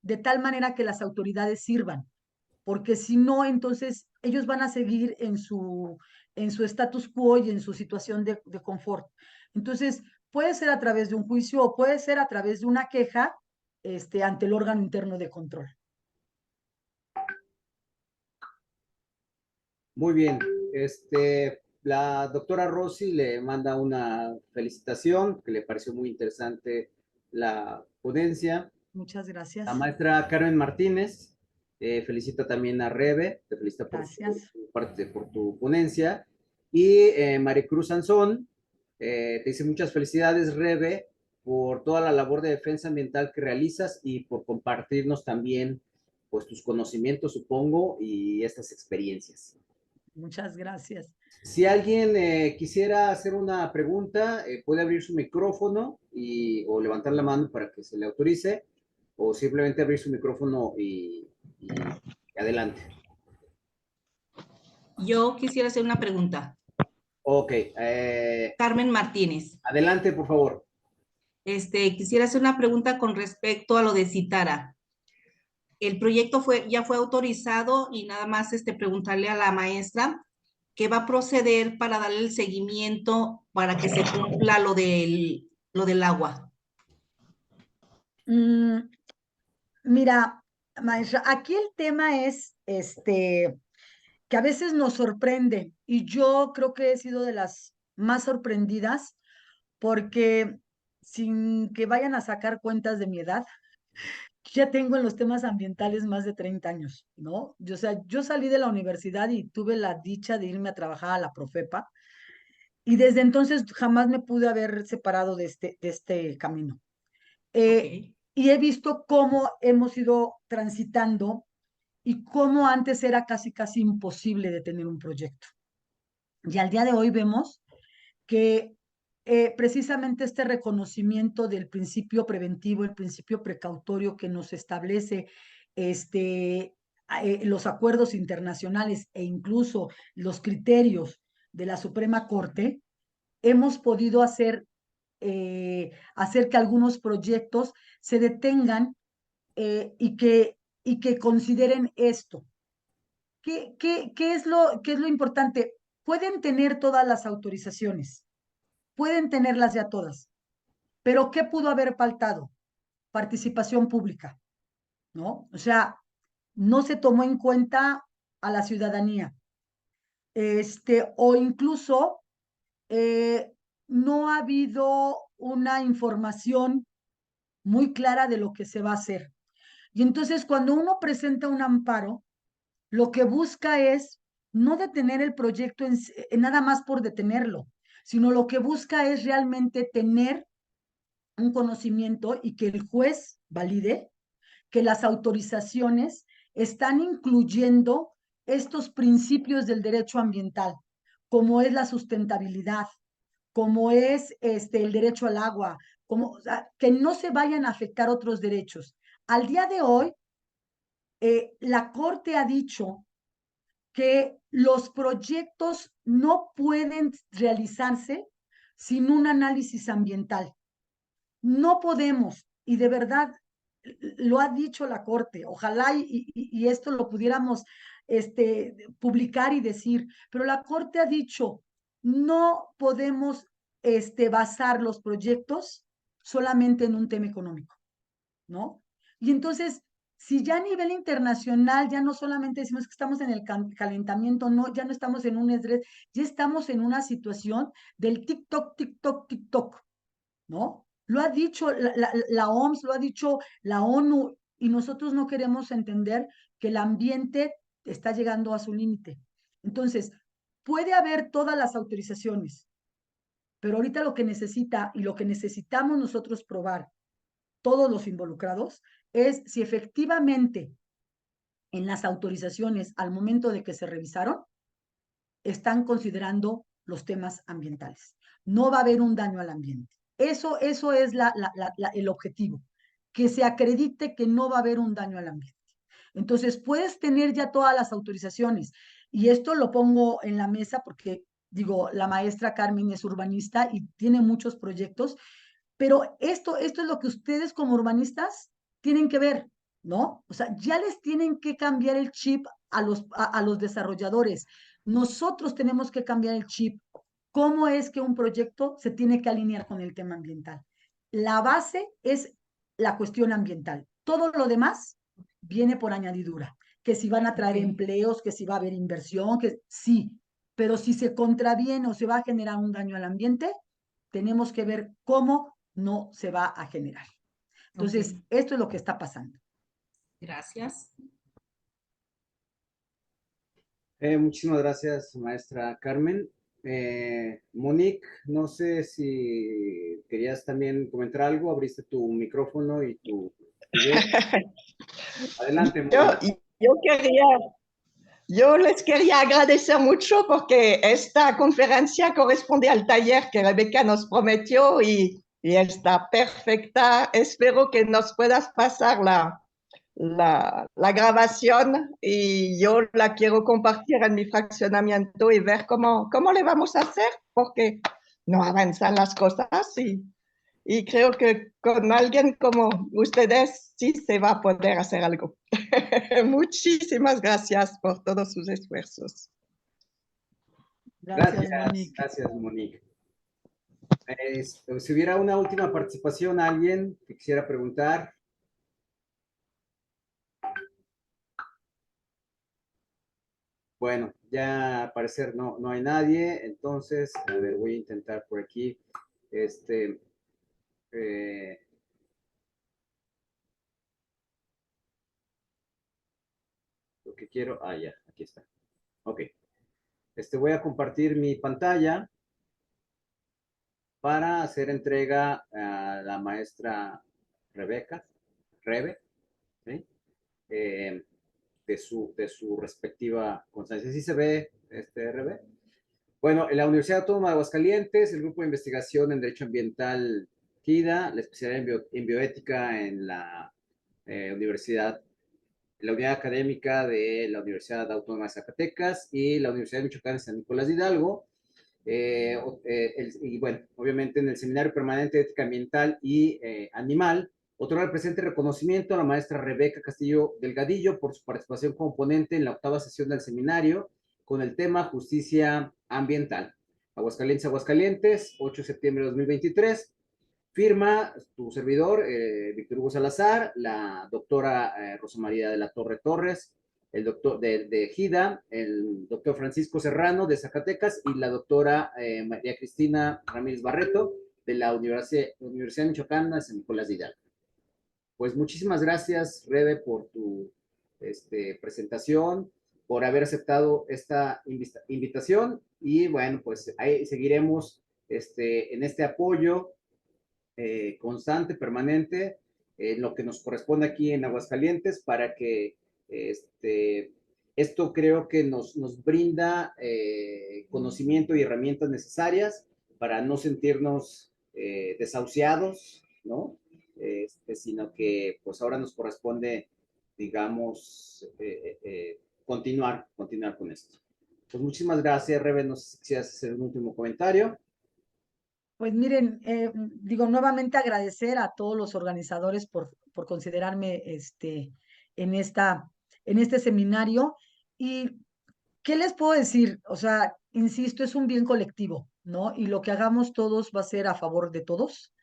de tal manera que las autoridades sirvan, porque si no, entonces ellos van a seguir en su status quo y en su situación de confort. Entonces, puede ser a través de un juicio o puede ser a través de una queja ante el órgano interno de control. Muy bien, la doctora Rossi le manda una felicitación, que le pareció muy interesante la ponencia. Muchas La gracias. maestra Carmen Martínez felicita también a Rebe, te felicita por Gracias. por tu ponencia. Y Maricruz Sansón te dice muchas felicidades, Rebe, por toda la labor de defensa ambiental que realizas y por compartirnos también pues tus conocimientos, supongo, y estas experiencias. Muchas gracias. Si alguien quisiera hacer una pregunta, puede abrir su micrófono o levantar la mano para que se le autorice, o simplemente abrir su micrófono y adelante. Yo quisiera hacer una pregunta. Ok, Carmen Martínez. adelante, por favor. Quisiera hacer una pregunta con respecto a lo de Citara. El proyecto ya fue autorizado y nada más preguntarle a la maestra qué va a proceder para darle el seguimiento para que se cumpla lo del agua. Mira, maestra, aquí el tema es que a veces nos sorprende y yo creo que he sido de las más sorprendidas porque sin que vayan a sacar cuentas de mi edad, ya tengo en los temas ambientales más de 30 años, ¿no? O sea, yo salí de la universidad y tuve la dicha de irme a trabajar a la Profepa y desde entonces jamás me pude haber separado de este camino. Okay. Y he visto cómo hemos ido transitando y cómo antes era casi, casi imposible de tener un proyecto. Y al día de hoy vemos que precisamente este reconocimiento del principio preventivo, el principio precautorio que nos establece los acuerdos internacionales e incluso los criterios de la Suprema Corte, hemos podido hacer que algunos proyectos se detengan y que consideren esto. ¿Qué es lo importante? Pueden tener todas las autorizaciones, pueden tenerlas ya todas, pero ¿qué pudo haber faltado? Participación pública, ¿no? O sea, no se tomó en cuenta a la ciudadanía, o incluso eh, no ha habido una información muy clara de lo que se va a hacer. Y entonces cuando uno presenta un amparo, lo que busca es no detener el proyecto en nada más por detenerlo, sino lo que busca es realmente tener un conocimiento y que el juez valide que las autorizaciones están incluyendo estos principios del derecho ambiental, como es la sustentabilidad, como es el derecho al agua, o sea, que no se vayan a afectar otros derechos. Al día de hoy, la Corte ha dicho que los proyectos no pueden realizarse sin un análisis ambiental. No podemos, y de verdad lo ha dicho la Corte, ojalá y esto lo pudiéramos publicar y decir, pero la Corte ha dicho, no podemos basar los proyectos solamente en un tema económico, ¿no? Y entonces, si ya a nivel internacional ya no solamente decimos que estamos en el calentamiento, no, ya no estamos en un estrés, ya estamos en una situación del TikTok, TikTok, TikTok, ¿no? Lo ha dicho la OMS, lo ha dicho la ONU, y nosotros no queremos entender que el ambiente está llegando a su límite. Entonces, puede haber todas las autorizaciones, pero ahorita lo que necesita y lo que necesitamos nosotros probar, todos los involucrados, es si efectivamente en las autorizaciones al momento de que se revisaron, están considerando los temas ambientales. No va a haber un daño al ambiente. Eso es el objetivo, que se acredite que no va a haber un daño al ambiente. Entonces, puedes tener ya todas las autorizaciones, y esto lo pongo en la mesa porque, digo, la maestra Carmen es urbanista y tiene muchos proyectos, pero esto es lo que ustedes como urbanistas tienen que ver, ¿no? O sea, ya les tienen que cambiar el chip a los desarrolladores. Nosotros tenemos que cambiar el chip. ¿Cómo es que un proyecto se tiene que alinear con el tema ambiental? La base es la cuestión ambiental. Todo lo demás viene por añadidura. Que si van a traer empleos, que si va a haber inversión, que sí. Pero si se contraviene o se va a generar un daño al ambiente, tenemos que ver cómo no se va a generar. Entonces, esto es lo que está pasando. Gracias. Muchísimas gracias, maestra Carmen. Monique, no sé si querías también comentar algo, abriste tu micrófono y tu video. Adelante, Monique. Yo les quería agradecer mucho porque esta conferencia corresponde al taller que Rebeca nos prometió y está perfecta. Espero que nos puedas pasar la grabación y yo la quiero compartir en mi fraccionamiento y ver cómo le vamos a hacer porque no avanzan las cosas y creo que con alguien como ustedes sí se va a poder hacer algo. Muchísimas gracias por todos sus esfuerzos. Gracias, Monique. Gracias, Monique. Si hubiera una última participación, alguien que quisiera preguntar. Bueno, ya al parecer no hay nadie, entonces, a ver, voy a intentar por aquí, lo que quiero, ya, aquí está. Ok, voy a compartir mi pantalla para hacer entrega a la maestra Rebe, ¿sí? De su respectiva constancia. ¿Sí se ve, Rebe? Bueno, en la Universidad Autónoma de Aguascalientes, el Grupo de Investigación en Derecho Ambiental GIDA, la especialidad en bioética en la Universidad, la Unidad Académica de la Universidad Autónoma de Zacatecas y la Universidad de Michoacán en San Nicolás de Hidalgo. Y bueno, obviamente en el Seminario Permanente de Ética Ambiental y Animal, otorga el presente reconocimiento a la maestra Rebeca Castillo Delgadillo por su participación como ponente en la 8ª sesión del seminario con el tema Justicia Ambiental. Aguascalientes, 8 de septiembre de 2023. Firma tu servidor, Víctor Hugo Salazar, la doctora Rosa María de la Torre Torres, el doctor de GIDA, el doctor Francisco Serrano de Zacatecas y la doctora María Cristina Ramírez Barreto de la Universidad Michoacana de San Nicolás de Hidalgo. Pues muchísimas gracias, Rebe, por tu presentación, por haber aceptado esta invitación y bueno, pues ahí seguiremos en este apoyo constante, permanente, en lo que nos corresponde aquí en Aguascalientes para que esto creo que nos brinda conocimiento y herramientas necesarias para no sentirnos desahuciados, ¿no? Sino que pues ahora nos corresponde, digamos, continuar con esto. Pues muchísimas gracias, Rebe. No sé si quisieras hacer un último comentario. Pues miren, digo nuevamente agradecer a todos los organizadores por considerarme en este seminario. Y ¿qué les puedo decir? O sea, insisto, es un bien colectivo, ¿no? Y lo que hagamos todos va a ser a favor de todos.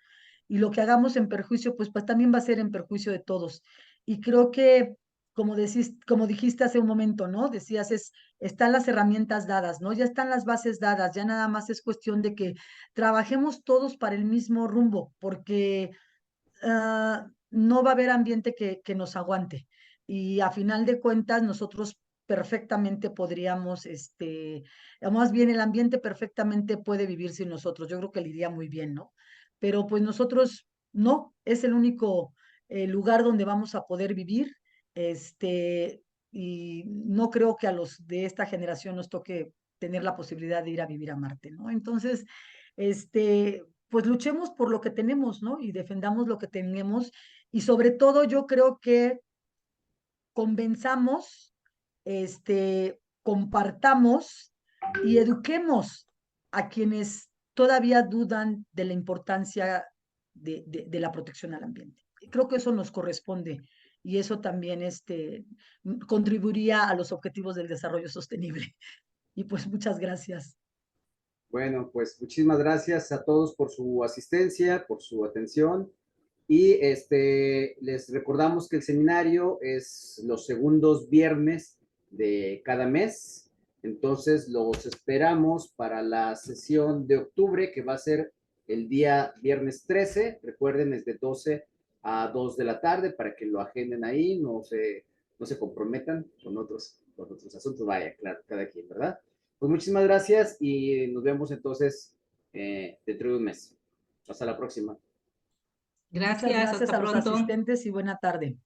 Y lo que hagamos en perjuicio, pues también va a ser en perjuicio de todos. Y creo que, como dijiste hace un momento, ¿no? Decías, están las herramientas dadas, ¿no? Ya están las bases dadas, ya nada más es cuestión de que trabajemos todos para el mismo rumbo, porque no va a haber ambiente que nos aguante. Y a final de cuentas, nosotros perfectamente podríamos, más bien el ambiente perfectamente puede vivir sin nosotros. Yo creo que le iría muy bien, ¿no? Pero pues nosotros no, es el único lugar donde vamos a poder vivir, y no creo que a los de esta generación nos toque tener la posibilidad de ir a vivir a Marte, ¿no? Entonces, pues luchemos por lo que tenemos, ¿no? Y defendamos lo que tenemos. Y sobre todo yo creo que convenzamos, compartamos y eduquemos a quienes todavía dudan de la importancia de la protección al ambiente. Creo que eso nos corresponde y eso también contribuiría a los objetivos del desarrollo sostenible. Y pues muchas gracias. Bueno, pues muchísimas gracias a todos por su asistencia, por su atención. Y les recordamos que el seminario es los segundos viernes de cada mes. Entonces los esperamos para la sesión de octubre, que va a ser el día viernes 13. Recuerden, es de 12 a 2 de la tarde para que lo agenden ahí, no se comprometan con otros asuntos. Vaya, claro, cada quien, ¿verdad? Pues muchísimas gracias y nos vemos entonces dentro de un mes. Hasta la próxima. Muchas Gracias, gracias hasta a los pronto. asistentes y buena tarde.